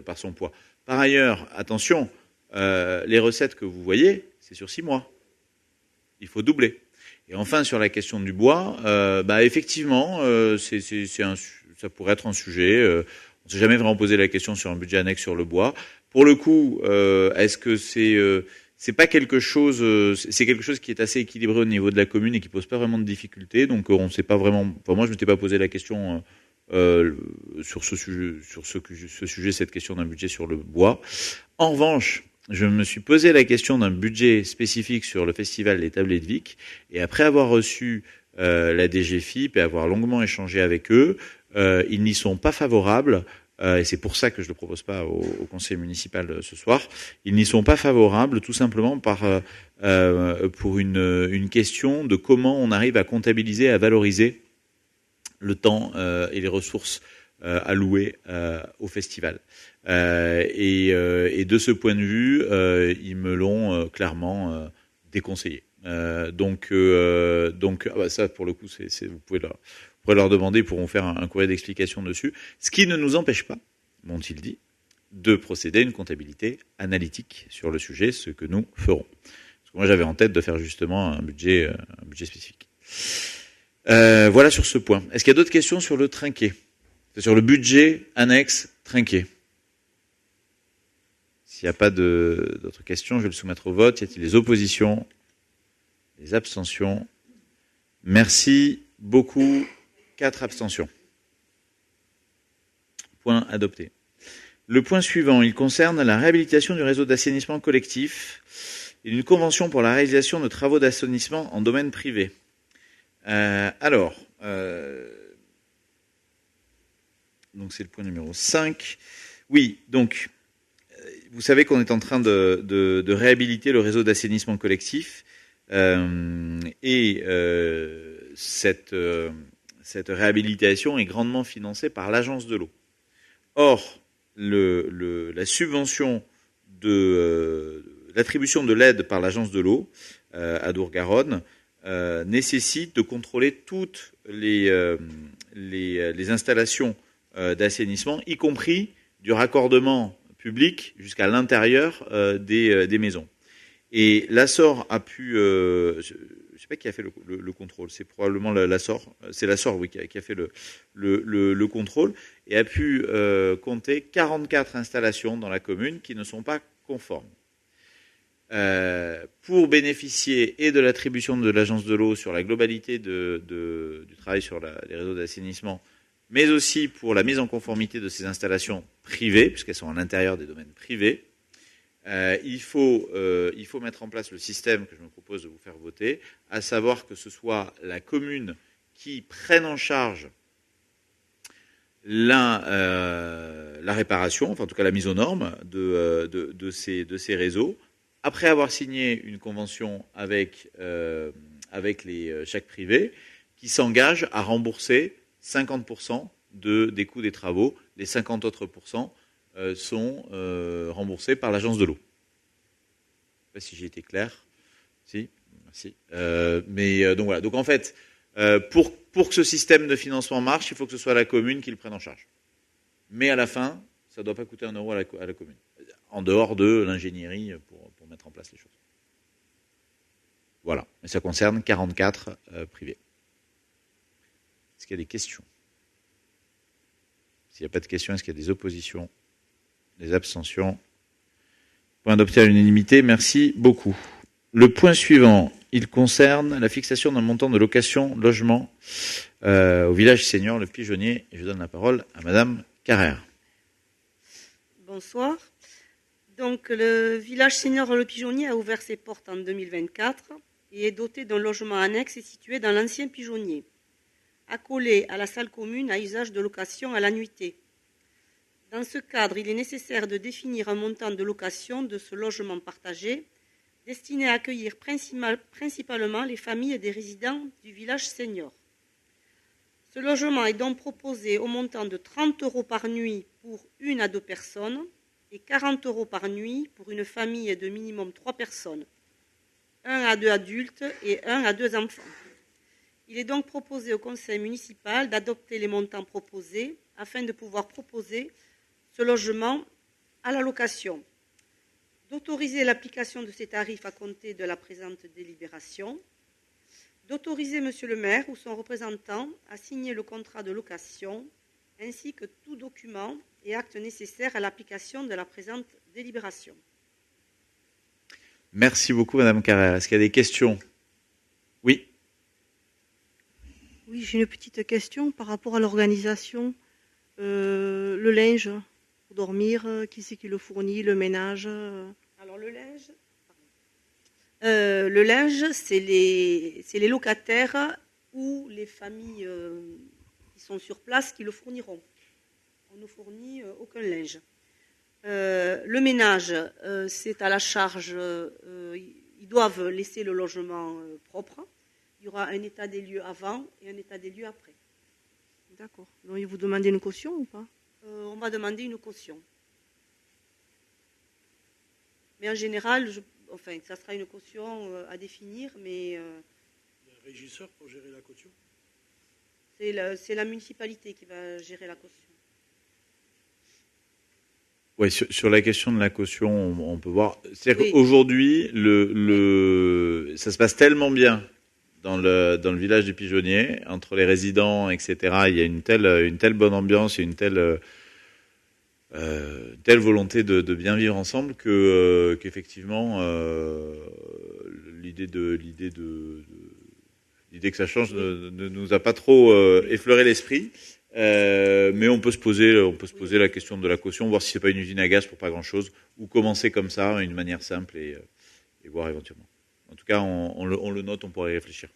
par son poids. Par ailleurs, attention, les recettes que vous voyez, c'est sur 6 mois. Il faut doubler. Et enfin, sur la question du bois, effectivement, ça pourrait être un sujet. On ne s'est jamais vraiment posé la question sur un budget annexe sur le bois. Pour le coup, est-ce que c'est pas quelque chose, c'est quelque chose qui est assez équilibré au niveau de la commune et qui pose pas vraiment de difficultés. Donc on ne sait pas vraiment. Enfin, moi, je m'étais pas posé la question sur ce sujet, cette question d'un budget sur le bois. En revanche, je me suis posé la question d'un budget spécifique sur le festival Les Tablés de Vic, et après avoir reçu la DGFiP et avoir longuement échangé avec eux, ils n'y sont pas favorables. Et c'est pour ça que je le propose pas au conseil municipal ce soir. Ils n'y sont pas favorables, tout simplement pour une question de comment on arrive à comptabiliser, à valoriser le temps et les ressources allouées au festival. Et de ce point de vue, ils me l'ont clairement déconseillé. Donc ça, pour le coup, vous pouvez leur demander, ils pourront faire un courrier d'explication dessus. Ce qui ne nous empêche pas, m'ont-ils dit, de procéder à une comptabilité analytique sur le sujet, ce que nous ferons. Parce que moi, j'avais en tête de faire justement un budget spécifique. Voilà sur ce point. Est-ce qu'il y a d'autres questions sur le trinquet? Sur le budget annexe trinquet? S'il n'y a pas d'autres questions, je vais le soumettre au vote. Y a-t-il des oppositions? Des abstentions? Merci beaucoup. 4 abstentions. Point adopté. Le point suivant, il concerne la réhabilitation du réseau d'assainissement collectif et d'une convention pour la réalisation de travaux d'assainissement en domaine privé. Donc c'est le point numéro 5. Oui, donc, vous savez qu'on est en train de réhabiliter le réseau d'assainissement collectif, cette réhabilitation est grandement financée par l'agence de l'eau. Or, la subvention l'attribution de l'aide par l'agence de l'eau à Dour-Garonne nécessite de contrôler toutes les installations d'assainissement, y compris du raccordement public jusqu'à l'intérieur des maisons. Et l'Assor a pu, je ne sais pas qui a fait le contrôle, c'est probablement l'Assor, c'est l'Assor oui, qui a fait le contrôle, et a pu compter 44 installations dans la commune qui ne sont pas conformes. Pour bénéficier et de l'attribution de l'agence de l'eau sur la globalité du travail sur les réseaux d'assainissement, mais aussi pour la mise en conformité de ces installations privées, puisqu'elles sont à l'intérieur des domaines privés, il faut mettre en place le système que je me propose de vous faire voter, à savoir que ce soit la commune qui prenne en charge la réparation, enfin en tout cas la mise aux normes de ces réseaux, après avoir signé une convention avec chaque privé, qui s'engage à rembourser 50% des coûts des travaux. Les 50 autres pourcents sont remboursés par l'agence de l'eau. Je ne sais pas si j'ai été clair. Si, merci. Donc voilà. Donc en fait, pour que ce système de financement marche, il faut que ce soit la commune qui le prenne en charge. Mais à la fin, ça ne doit pas coûter un euro à la commune, en dehors de l'ingénierie pour mettre en place les choses. Voilà. Et ça concerne 44 privés. Est-ce qu'il y a des questions? S'il n'y a pas de questions, est-ce qu'il y a des oppositions? Des abstentions? Point adopté à l'unanimité, merci beaucoup. Le point suivant, il concerne la fixation d'un montant de location logement au village senior Le Pigeonnier. Et je donne la parole à Madame Carrère. Bonsoir. Donc, le village senior Le Pigeonnier a ouvert ses portes en 2024 et est doté d'un logement annexe et situé dans l'ancien pigeonnier, accolé à la salle commune à usage de location à la nuitée. Dans ce cadre, il est nécessaire de définir un montant de location de ce logement partagé destiné à accueillir principalement les familles des résidents du village senior. Ce logement est donc proposé au montant de 30 € par nuit pour 1 à 2 personnes et 40 € par nuit pour une famille de minimum 3 personnes, 1 à 2 adultes et 1 à 2 enfants. Il est donc proposé au conseil municipal d'adopter les montants proposés afin de pouvoir proposer ce logement à la location, d'autoriser l'application de ces tarifs à compter de la présente délibération, d'autoriser Monsieur le maire ou son représentant à signer le contrat de location, ainsi que tout document et acte nécessaire à l'application de la présente délibération. Merci beaucoup, Madame Carrère. Est-ce qu'il y a des questions? Oui. Oui, j'ai une petite question par rapport à l'organisation. Le linge pour dormir, qui c'est qui le fournit, le ménage Alors le linge, c'est les locataires ou les familles qui sont sur place qui le fourniront. On ne fournit aucun linge. Le ménage, c'est à la charge. Ils doivent laisser le logement propre. Il y aura un état des lieux avant et un état des lieux après. D'accord. Donc, vous demandez une caution ou pas? On va demander une caution. Mais en général, ça sera une caution à définir, mais... Il y a un régisseur pour gérer la caution? C'est la municipalité qui va gérer la caution. Oui, sur la question de la caution, on peut voir. C'est-à-dire Oui. qu'aujourd'hui, ça se passe tellement bien dans le village du Pigeonnier, entre les résidents, etc. Il y a une telle bonne ambiance et une telle volonté de bien vivre ensemble qu'effectivement l'idée que ça change ne nous a pas trop effleuré l'esprit. Mais on peut se poser la question de la caution, voir si c'est pas une usine à gaz pour pas grand chose, ou commencer comme ça, d'une manière simple et voir éventuellement. En tout cas, on le note, on pourrait y réfléchir.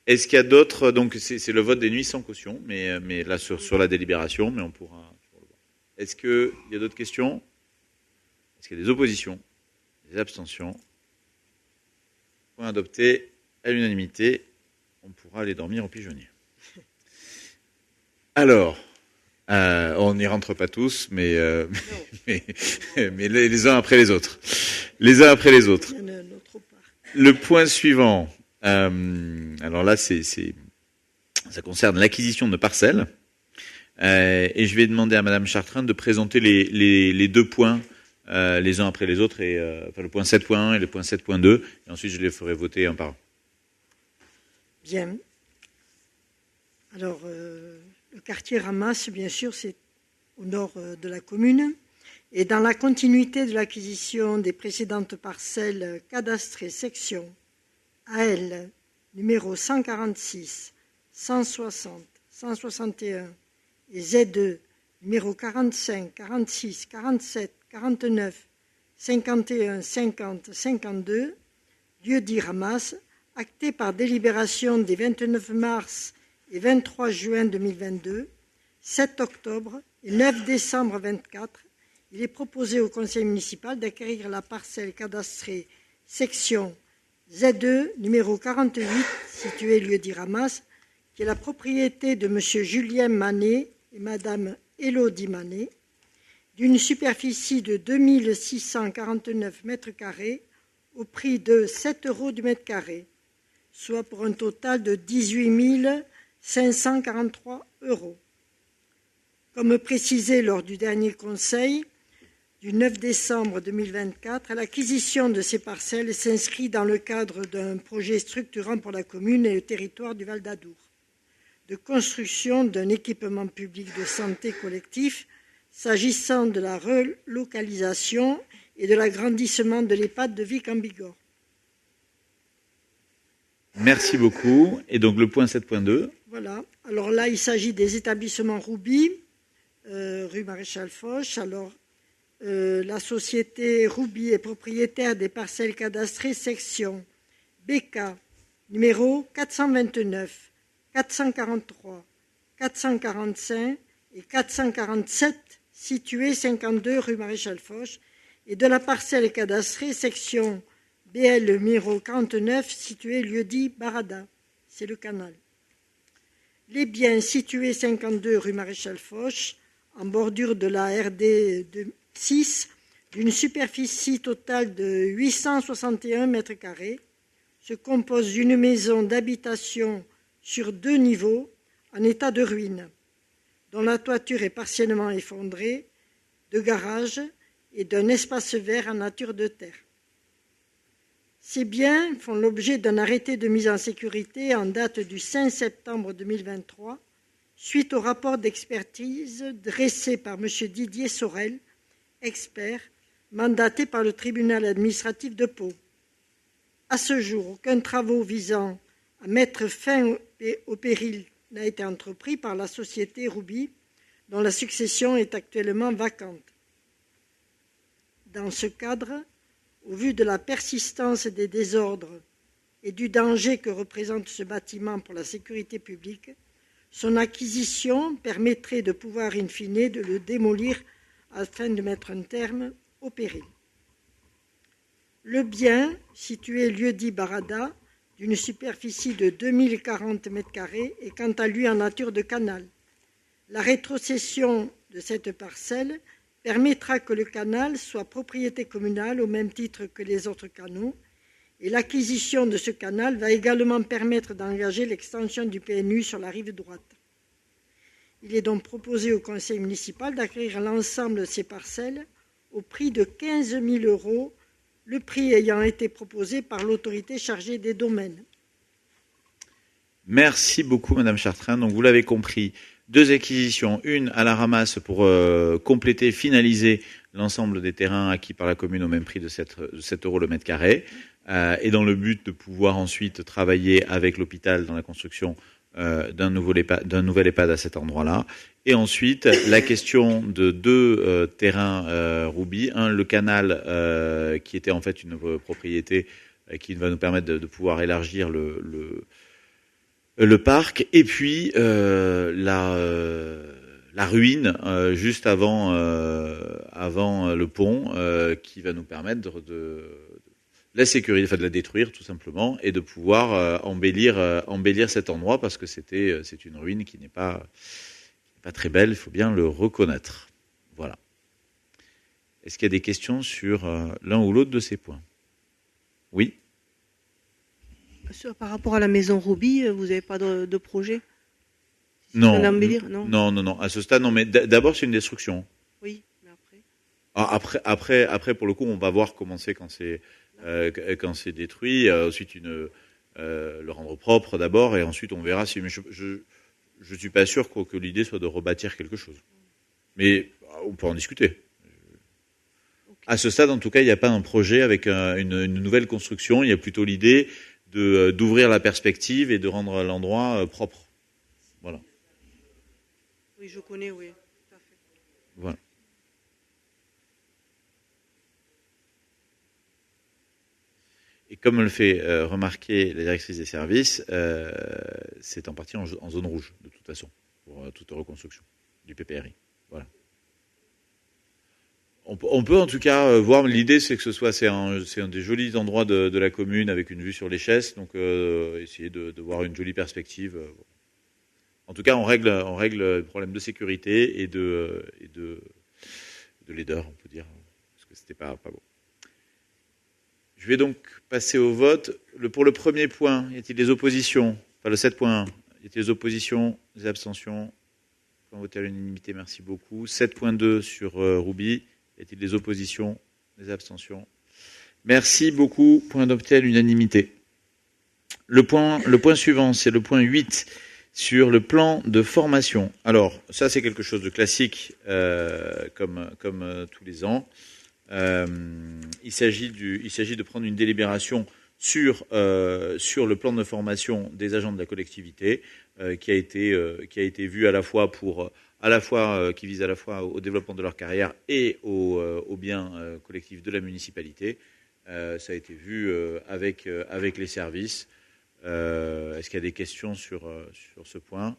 Est-ce qu'il y a d'autres? Donc c'est le vote des nuits sans caution, mais là sur la délibération, mais on pourra le voir. Est-ce qu'il y a d'autres questions? Est-ce qu'il y a des oppositions? Des abstentions? Point adopté à l'unanimité. on pourra aller dormir au pigeonnier. Alors, on n'y rentre pas tous, mais les uns après les autres. Les uns après les autres. Le point suivant, alors là, ça concerne l'acquisition de parcelles. Et je vais demander à Madame Chartrain de présenter les deux points, les uns après les autres, enfin le point 7.1 et le point 7.2, et ensuite je les ferai voter un par un. Bien. Alors, le quartier Ramasse, bien sûr, c'est au nord de la commune. Et dans la continuité de l'acquisition des précédentes parcelles cadastrées section AL numéro 146, 160, 161 et Z2 numéro 45, 46, 47, 49, 51, 50, 52, lieu-dit Ramasse, acté par délibération des 29 mars et 23 juin 2022, 7 octobre et 9 décembre 24, il est proposé au conseil municipal d'acquérir la parcelle cadastrée section Z2 numéro 48, située lieu-dit Ramasse, qui est la propriété de M. Julien Manet et Mme Élodie Manet, d'une superficie de 2649 mètres carrés au prix de 7 € du mètre carré, soit pour un total de 18 543 €. Comme précisé lors du dernier conseil du 9 décembre 2024, l'acquisition de ces parcelles s'inscrit dans le cadre d'un projet structurant pour la commune et le territoire du Val d'Adour, de construction d'un équipement public de santé collectif s'agissant de la relocalisation et de l'agrandissement de l'EHPAD de Vic en Bigorre. Merci beaucoup. Et donc le point 7.2. Voilà. Alors là, il s'agit des établissements Roubi, rue Maréchal Foch. Alors, la société Roubi est propriétaire des parcelles cadastrées section BK numéro 429, 443, 445 et 447 situées 52 rue Maréchal Foch et de la parcelle cadastrée section BL numéro 49 située lieu-dit Barada, c'est le canal. Les biens situés 52 rue Maréchal Foch en bordure de la RD 6 d'une superficie totale de 861 mètres carrés se compose d'une maison d'habitation sur 2 niveaux en état de ruine, dont la toiture est partiellement effondrée, de garages et d'un espace vert en nature de terre. Ces biens font l'objet d'un arrêté de mise en sécurité en date du 5 septembre 2023, suite au rapport d'expertise dressé par M. Didier Sorel, expert, mandaté par le tribunal administratif de Pau. À ce jour, aucun travaux visant à mettre fin au péril n'a été entrepris par la société Roubi, dont la succession est actuellement vacante. Dans ce cadre, au vu de la persistance des désordres et du danger que représente ce bâtiment pour la sécurité publique, son acquisition permettrait de pouvoir, in fine, de le démolir afin de mettre un terme au péril. Le bien, situé lieu-dit Barada, d'une superficie de 2040 m², est quant à lui en nature de canal. La rétrocession de cette parcelle permettra que le canal soit propriété communale au même titre que les autres canaux, et l'acquisition de ce canal va également permettre d'engager l'extension du PNU sur la rive droite. Il est donc proposé au conseil municipal d'acquérir l'ensemble de ces parcelles au prix de 15 000 €, le prix ayant été proposé par l'autorité chargée des domaines. Merci beaucoup, Madame Chartrain. Donc, vous l'avez compris, 2 acquisitions, une à la ramasse pour compléter, finaliser l'ensemble des terrains acquis par la commune au même prix de 7 € le mètre carré, et dans le but de pouvoir ensuite travailler avec l'hôpital dans la construction d'un nouvel EHPAD à cet endroit-là. Et ensuite, la question de 2 terrains Roubi. Un, le canal, qui était en fait une propriété qui va nous permettre de pouvoir élargir le parc, et puis la ruine juste avant le pont, qui va nous permettre la sécurité, enfin de la détruire tout simplement, et de pouvoir embellir cet endroit parce que c'est une ruine qui n'est pas très belle, il faut bien le reconnaître. Voilà. Est-ce qu'il y a des questions sur l'un ou l'autre de ces points? Oui. Par rapport à la maison Rouby, vous n'avez pas de projet? Non. Non. À ce stade, non. Mais d'abord, c'est une destruction. Oui, mais après. Après, pour le coup, on va voir comment c'est quand c'est détruit. Ensuite, le rendre propre d'abord, et ensuite on verra si. Mais je suis pas sûr que l'idée soit de rebâtir quelque chose. Mais on peut en discuter. À ce stade, en tout cas, il n'y a pas un projet avec une nouvelle construction. Il y a plutôt l'idée d'ouvrir la perspective et de rendre l'endroit propre. Voilà. Oui, je connais, oui, tout à fait. Voilà. Et comme le fait remarquer la directrice des services, c'est en partie en zone rouge, de toute façon, pour toute reconstruction du PPRI. Voilà. On peut en tout cas voir, l'idée c'est que c'est un des jolis endroits de la commune avec une vue sur les Chesses, donc essayer de voir une jolie perspective. En tout cas, on règle le problème de sécurité et de laideur, on peut dire, parce que c'était pas beau. Je vais donc passer au vote. Pour le premier point, y a-t-il des oppositions? Enfin, le 7.1, y a-t-il des oppositions, des abstentions? On va voter à l'unanimité, merci beaucoup. 7.2 sur Rouby. Y a-t-il des oppositions, des abstentions? Merci beaucoup. Point adopté à l'unanimité. Le point suivant, c'est le point 8 sur le plan de formation. Alors, ça, c'est quelque chose de classique, comme tous les ans. Il s'agit de prendre une délibération sur le plan de formation des agents de la collectivité, qui a été vu à la fois qui vise à la fois au développement de leur carrière et au bien collectif de la municipalité. Ça a été vu avec les services. Est-ce qu'il y a des questions sur ce point?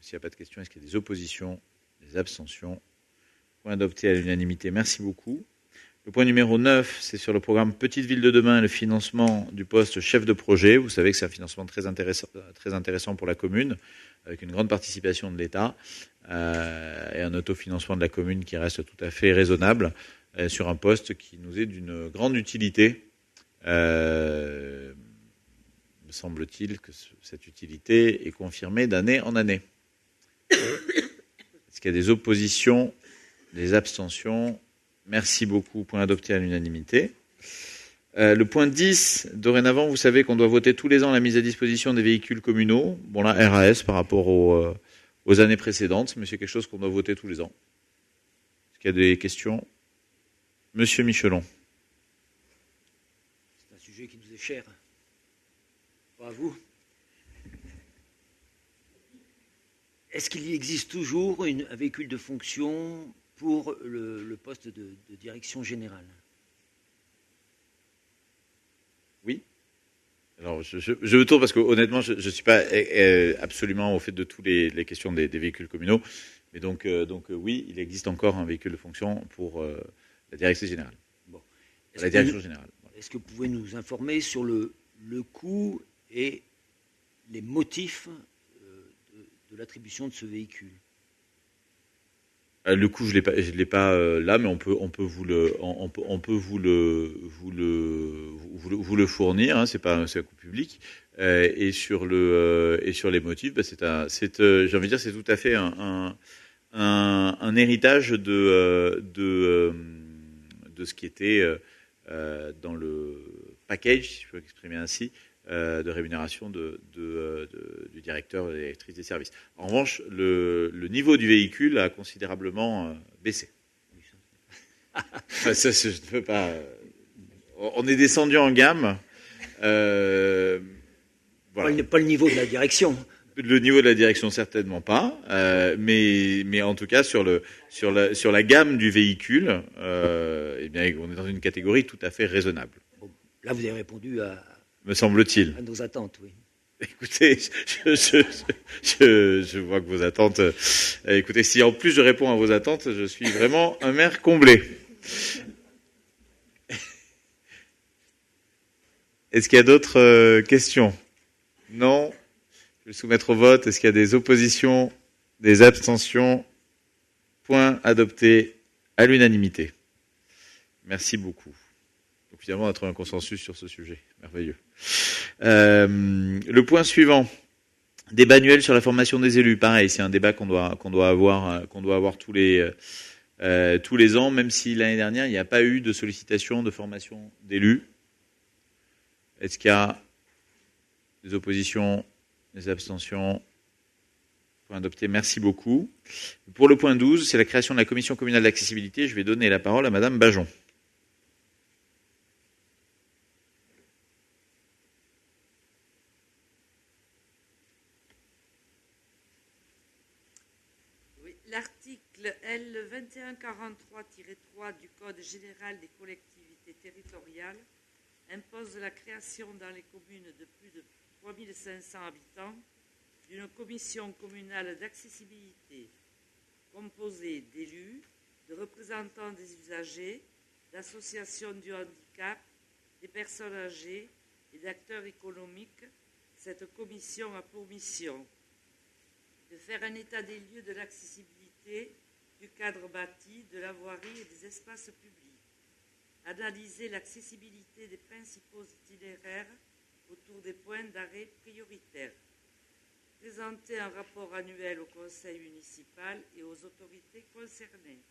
S'il n'y a pas de questions, est-ce qu'il y a des oppositions, des abstentions? Point adopté à l'unanimité. Merci beaucoup. Le point numéro 9, c'est sur le programme Petite Ville de demain, le financement du poste chef de projet. Vous savez que c'est un financement très intéressant pour la commune, avec une grande participation de l'État et un autofinancement de la commune qui reste tout à fait raisonnable sur un poste qui nous est d'une grande utilité. Me semble-t-il que cette utilité est confirmée d'année en année. Est-ce qu'il y a des oppositions, des abstentions? Merci beaucoup. Point adopté à l'unanimité. Le point 10, dorénavant, vous savez qu'on doit voter tous les ans la mise à disposition des véhicules communaux. Bon, là, RAS par rapport aux années précédentes, mais c'est quelque chose qu'on doit voter tous les ans. Est-ce qu'il y a des questions? Monsieur Michelon. C'est un sujet qui nous est cher. Pas à vous. Est-ce qu'il y existe toujours un véhicule de fonction pour le poste de direction générale? Oui. Alors, je me tourne parce que honnêtement, je ne suis pas absolument au fait de toutes les questions des véhicules communaux. Mais donc oui, il existe encore un véhicule de fonction pour la direction générale. Bon. La direction générale. Est-ce que vous pouvez nous informer sur le coût et les motifs de l'attribution de ce véhicule? Le coût, je l'ai pas là, mais on peut vous le fournir. Hein, c'est un coût public. Et sur les motifs, j'ai envie de dire, c'est tout à fait un héritage de ce qui était dans le package, si je peux m'exprimer ainsi, de rémunération du directeur et de la directrice des services. En revanche, le niveau du véhicule a considérablement baissé. Ça, je ne peux pas. On est descendu en gamme. Voilà. Pas le niveau de la direction. Le niveau de la direction, certainement pas. Mais en tout cas, sur la gamme du véhicule, eh bien, on est dans une catégorie tout à fait raisonnable. Bon, là, vous avez répondu me semble-t-il. À nos attentes, oui. Écoutez, je vois que vos attentes... écoutez, si en plus je réponds à vos attentes, je suis vraiment un maire comblé. Est-ce qu'il y a d'autres questions? Non. Je vais le soumettre au vote. Est-ce qu'il y a des oppositions, des abstentions? Point adopté à l'unanimité. Merci beaucoup. Donc finalement, on a trouvé un consensus sur ce sujet. Merveilleux. Le point suivant. Débat annuel sur la formation des élus. Pareil, c'est un débat qu'on doit avoir tous les ans, même si l'année dernière, il n'y a pas eu de sollicitation de formation d'élus. Est-ce qu'il y a des oppositions, des abstentions? Point adopté, merci beaucoup. Pour le point 12, c'est la création de la commission communale d'accessibilité. Je vais donner la parole à Madame Bajon. L'article L 2143-3 du Code général des collectivités territoriales impose la création dans les communes de plus de 3500 habitants d'une commission communale d'accessibilité composée d'élus, de représentants des usagers, d'associations du handicap, des personnes âgées et d'acteurs économiques. Cette commission a pour mission de faire un état des lieux de l'accessibilité, du cadre bâti, de la voirie et des espaces publics, analyser l'accessibilité des principaux itinéraires autour des points d'arrêt prioritaires, présenter un rapport annuel au conseil municipal et aux autorités concernées,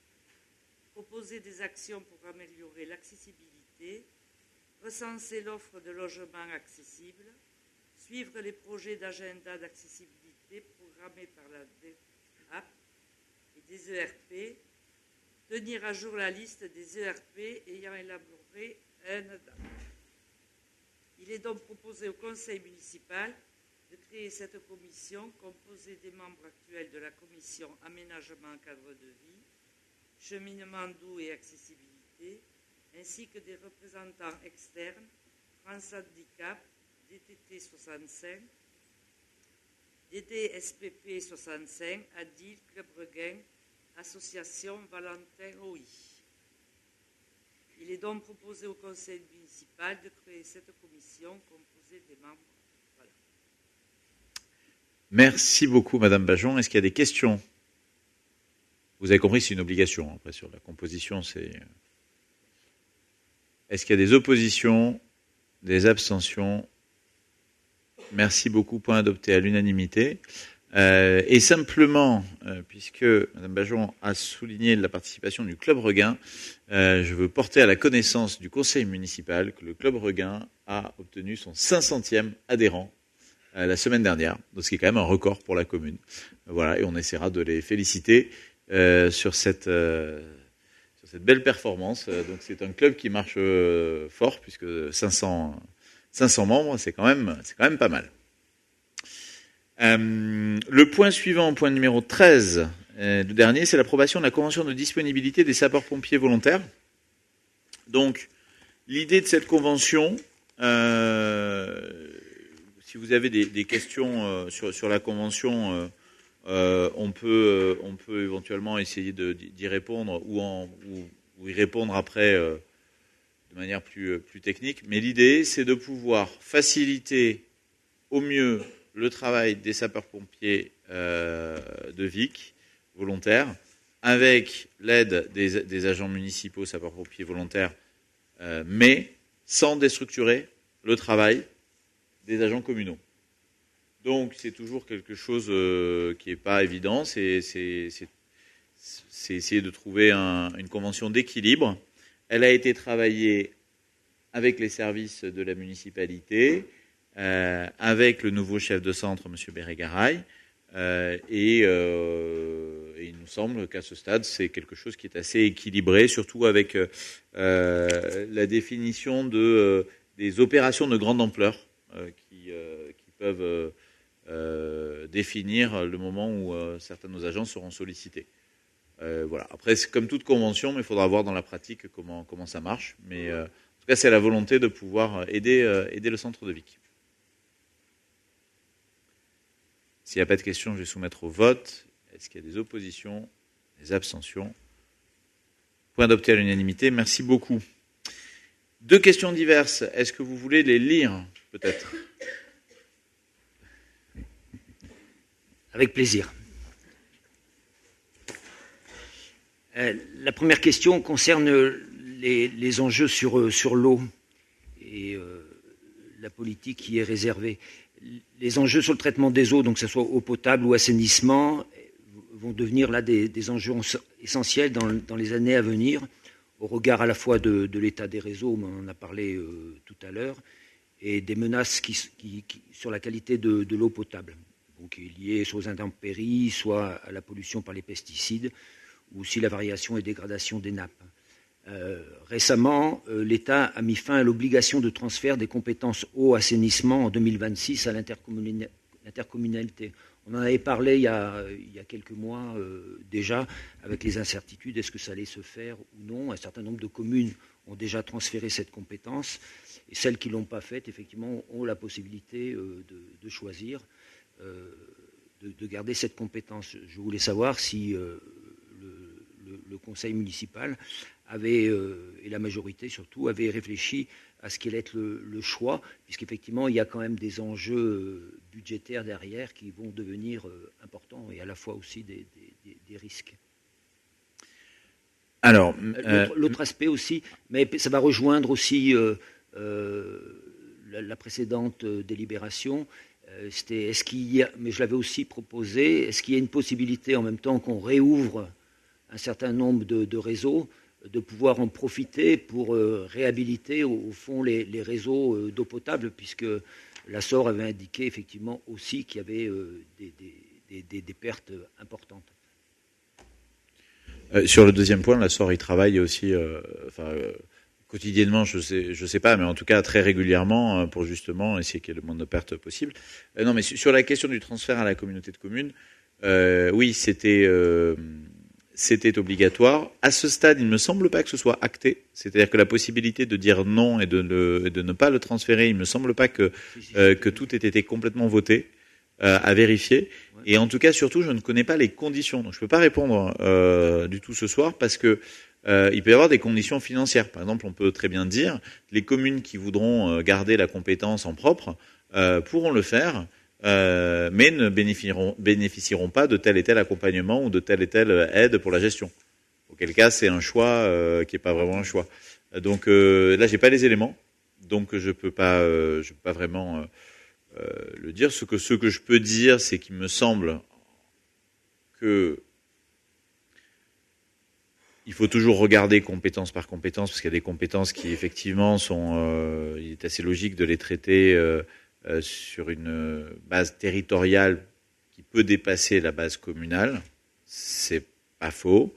proposer des actions pour améliorer l'accessibilité, recenser l'offre de logements accessibles, suivre les projets d'agenda d'accessibilité programmés par la DAP et des ERP, tenir à jour la liste des ERP ayant élaboré un DAP. Il est donc proposé au conseil municipal de créer cette commission composée des membres actuels de la commission aménagement cadre de vie, cheminement doux et accessibilité, ainsi que des représentants externes, France Handicap, DTT 65, DDSPP 65, ADIL, Club Regain, Association Valentin OI. Il est donc proposé au conseil municipal de créer cette commission composée des membres. Voilà. Merci beaucoup, Madame Bajon. Est-ce qu'il y a des questions? Vous avez compris, c'est une obligation. Après, sur la composition, c'est... Est-ce qu'il y a des oppositions, des abstentions? Merci beaucoup. Point adopté à l'unanimité. Et simplement, puisque Mme Bajon a souligné la participation du Club Regain, je veux porter à la connaissance du conseil municipal que le Club Regain a obtenu son 500e adhérent la semaine dernière, donc ce qui est quand même un record pour la commune. Voilà, et on essaiera de les féliciter sur cette belle performance. Donc c'est un club qui marche fort, puisque 500 membres, c'est quand même pas mal. Le point suivant, point numéro 13, le dernier, c'est l'approbation de la convention de disponibilité des sapeurs-pompiers volontaires. Donc, l'idée de cette convention, si vous avez des questions sur la convention, on peut éventuellement essayer d'y répondre ou y répondre après de manière plus technique. Mais l'idée, c'est de pouvoir faciliter au mieux le travail des sapeurs-pompiers de Vic volontaires, avec l'aide des agents municipaux sapeurs-pompiers volontaires, mais sans déstructurer le travail des agents communaux. Donc c'est toujours quelque chose qui n'est pas évident, c'est essayer de trouver une convention d'équilibre. Elle a été travaillée avec les services de la municipalité, avec le nouveau chef de centre, M. Bérégaray, et il nous semble qu'à ce stade, c'est quelque chose qui est assez équilibré, surtout avec la définition des opérations de grande ampleur qui peuvent définir le moment où certains de nos agents seront sollicités. Voilà. Après, c'est comme toute convention, mais il faudra voir dans la pratique comment ça marche. Mais en tout cas, c'est la volonté de pouvoir aider le centre de Vic. S'il n'y a pas de questions, je vais soumettre au vote. Est-ce qu'il y a des oppositions, des abstentions? Point adopté à l'unanimité. Merci beaucoup. 2 questions diverses. Est-ce que vous voulez les lire, peut-être ? Avec plaisir. La première question concerne les enjeux sur l'eau et la politique qui est réservée. Les enjeux sur le traitement des eaux, donc que ce soit eau potable ou assainissement, vont devenir là des enjeux essentiels dans les années à venir, au regard à la fois de l'état des réseaux, on en a parlé tout à l'heure, et des menaces sur la qualité de l'eau potable, donc liées soit aux intempéries, soit à la pollution par les pesticides, ou aussi la variation et dégradation des nappes. Récemment, l'État a mis fin à l'obligation de transfert des compétences eau-assainissement en 2026 à l'intercommunalité. On en avait parlé il y a quelques mois déjà, avec les incertitudes, est-ce que ça allait se faire ou non. Un certain nombre de communes ont déjà transféré cette compétence, et celles qui ne l'ont pas faite, effectivement, ont la possibilité de choisir de garder cette compétence. Je voulais savoir si le conseil municipal et la majorité surtout, avaient réfléchi à ce qu'allait être le choix, puisqu'effectivement, il y a quand même des enjeux budgétaires derrière qui vont devenir importants, et à la fois aussi des risques. Alors, l'autre aspect aussi, mais ça va rejoindre aussi la précédente délibération, c'était est-ce qu'il y a, mais je l'avais aussi proposé, est-ce qu'il y a une possibilité en même temps qu'on réouvre un certain nombre de réseaux, de pouvoir en profiter pour réhabiliter au fond les réseaux d'eau potable, puisque la SOR avait indiqué effectivement aussi qu'il y avait des pertes importantes. Sur le deuxième point, la SOR y travaille aussi, quotidiennement, je sais pas, mais en tout cas très régulièrement pour justement essayer qu'il y ait le moins de pertes possible. Non, mais sur la question du transfert à la communauté de communes, oui, c'était obligatoire. À ce stade, il ne me semble pas que ce soit acté. C'est-à-dire que la possibilité de dire non et de ne pas le transférer, il ne me semble pas que tout ait été complètement voté, à vérifier. Et en tout cas, surtout, je ne connais pas les conditions. Donc, je ne peux pas répondre du tout ce soir parce que il peut y avoir des conditions financières. Par exemple, on peut très bien dire les communes qui voudront garder la compétence en propre pourront le faire. Mais ne bénéficieront pas de tel et tel accompagnement ou de telle et telle aide pour la gestion. Auquel cas, c'est un choix qui n'est pas vraiment un choix. Donc là, j'ai pas les éléments, donc je peux pas vraiment le dire. Ce que je peux dire, c'est qu'il me semble que il faut toujours regarder compétence par compétence, parce qu'il y a des compétences qui effectivement sont. Il est assez logique de les traiter. Sur une base territoriale qui peut dépasser la base communale, c'est pas faux.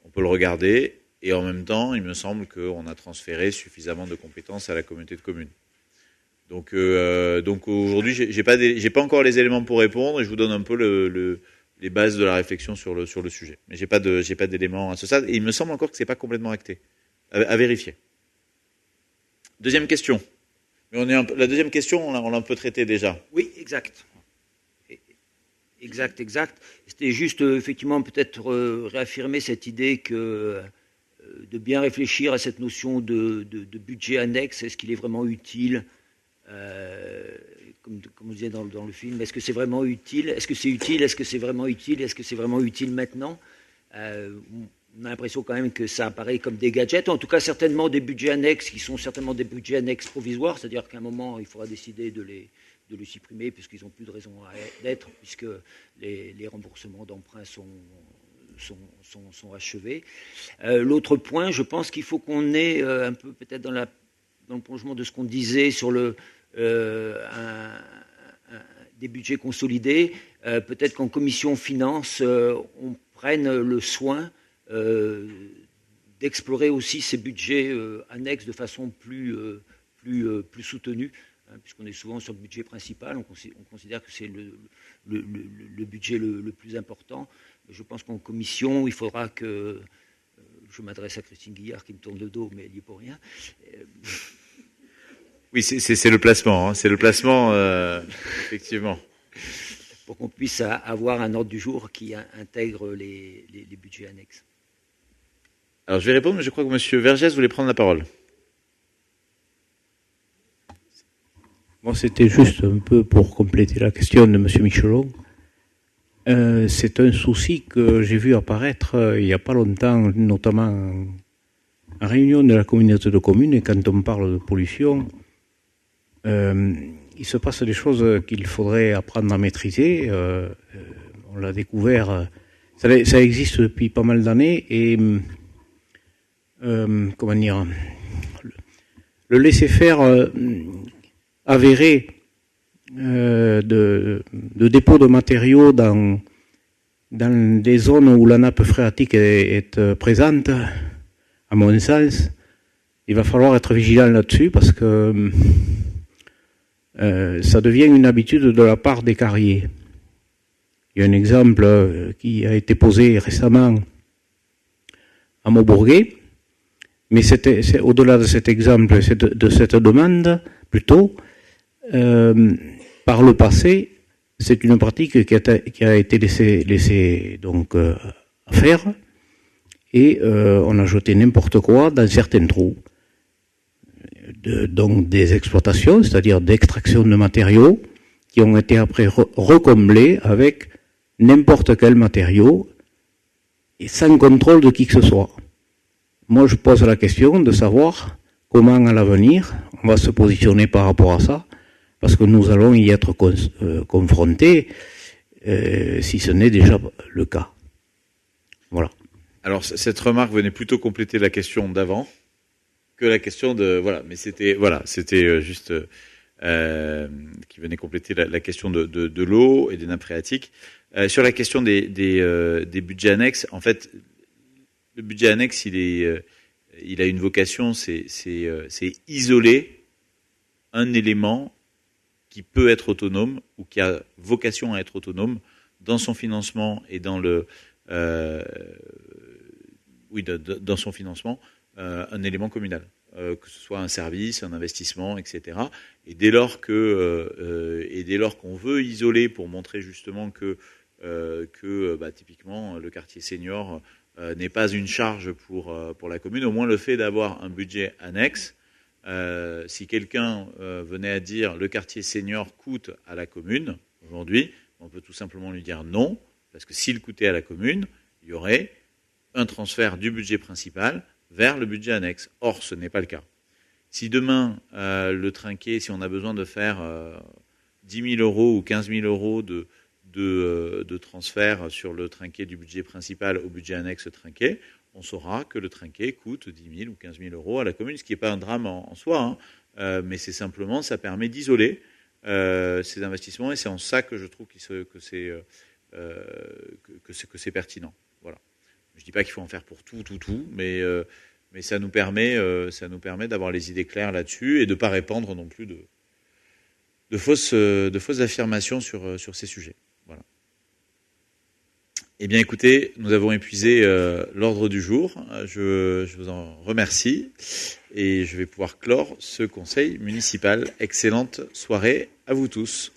On peut le regarder, et en même temps, il me semble qu'on a transféré suffisamment de compétences à la communauté de communes. Donc aujourd'hui, j'ai pas encore les éléments pour répondre, et je vous donne un peu les bases de la réflexion sur le sujet. Mais j'ai pas d'éléments à ce stade, et il me semble encore que c'est pas complètement acté. À vérifier. Deuxième question. Mais la deuxième question, on l'a un peu traitée déjà. Oui, exact. Exact. C'était juste, effectivement, peut-être réaffirmer cette idée que de bien réfléchir à cette notion de budget annexe. Est-ce qu'il est vraiment utile, comme on disait dans le film, est-ce que c'est vraiment utile ? Est-ce que c'est utile ? Est-ce que c'est vraiment utile ? Est-ce que c'est vraiment utile maintenant ? On a l'impression quand même que ça apparaît comme des gadgets, en tout cas certainement des budgets annexes qui sont certainement des budgets annexes provisoires, c'est-à-dire qu'à un moment il faudra décider de les supprimer puisqu'ils n'ont plus de raison d'être, puisque les remboursements d'emprunts sont achevés. L'autre point, je pense qu'il faut qu'on ait un peu peut-être dans le prolongement de ce qu'on disait sur des budgets consolidés, peut-être qu'en commission finance on prenne le soin d'explorer aussi ces budgets annexes de façon plus soutenue, puisqu'on est souvent sur le budget principal, on considère que c'est le budget le plus important. Je pense qu'en commission, il faudra que, je m'adresse à Christine Guillard qui me tourne le dos, mais elle n'y est pour rien. Oui, c'est le placement, c'est le placement, effectivement. Pour qu'on puisse avoir un ordre du jour qui intègre les budgets annexes. Alors je vais répondre, mais je crois que M. Vergès voulait prendre la parole. Moi, c'était juste un peu pour compléter la question de M. Michelon. C'est un souci que j'ai vu apparaître il n'y a pas longtemps, notamment en réunion de la communauté de communes, et quand on parle de pollution, il se passe des choses qu'il faudrait apprendre à maîtriser. On l'a découvert, ça existe depuis pas mal d'années, et comment dire, le laisser-faire avéré de dépôt de matériaux dans des zones où la nappe phréatique est présente, à mon sens, il va falloir être vigilant là-dessus parce que ça devient une habitude de la part des carriers. Il y a un exemple qui a été posé récemment à Maubourguet, mais c'est au-delà de cet exemple, de cette demande, plutôt, par le passé, c'est une pratique qui a été laissée donc à faire, et on a jeté n'importe quoi dans certains trous. Donc des exploitations, c'est-à-dire d'extraction de matériaux, qui ont été après recomblés avec n'importe quel matériau, et sans contrôle de qui que ce soit. Moi, je pose la question de savoir comment, à l'avenir, on va se positionner par rapport à ça, parce que nous allons y être confrontés, si ce n'est déjà le cas. Voilà. Alors, cette remarque venait plutôt compléter la question d'avant que la question de... Voilà, mais c'était juste qui venait compléter la question de l'eau et des nappes phréatiques. Sur la question des budgets annexes, en fait, le budget annexe, il a une vocation, c'est isoler un élément qui peut être autonome ou qui a vocation à être autonome dans son financement et dans dans son financement, un élément communal, que ce soit un service, un investissement, etc. Et dès lors qu'on veut isoler pour montrer justement que typiquement le quartier senior n'est pas une charge pour la commune, au moins le fait d'avoir un budget annexe. Si quelqu'un venait à dire le quartier senior coûte à la commune aujourd'hui, on peut tout simplement lui dire non, parce que s'il coûtait à la commune, il y aurait un transfert du budget principal vers le budget annexe. Or, ce n'est pas le cas. Si demain, le trinquet, si on a besoin de faire 10 000 euros ou 15 000 euros de transfert sur le trinquet du budget principal au budget annexe trinquet, on saura que le trinquet coûte 10 000 ou 15 000 euros à la commune, ce qui n'est pas un drame en soi, mais c'est simplement, ça permet d'isoler ces investissements, et c'est en ça que je trouve que c'est pertinent. Voilà. Je ne dis pas qu'il faut en faire pour tout, mais ça nous permet d'avoir les idées claires là-dessus et de ne pas répandre non plus de fausses affirmations sur ces sujets. Voilà. Eh bien, écoutez, nous avons épuisé l'ordre du jour. Je vous en remercie et je vais pouvoir clore ce conseil municipal. Excellente soirée à vous tous.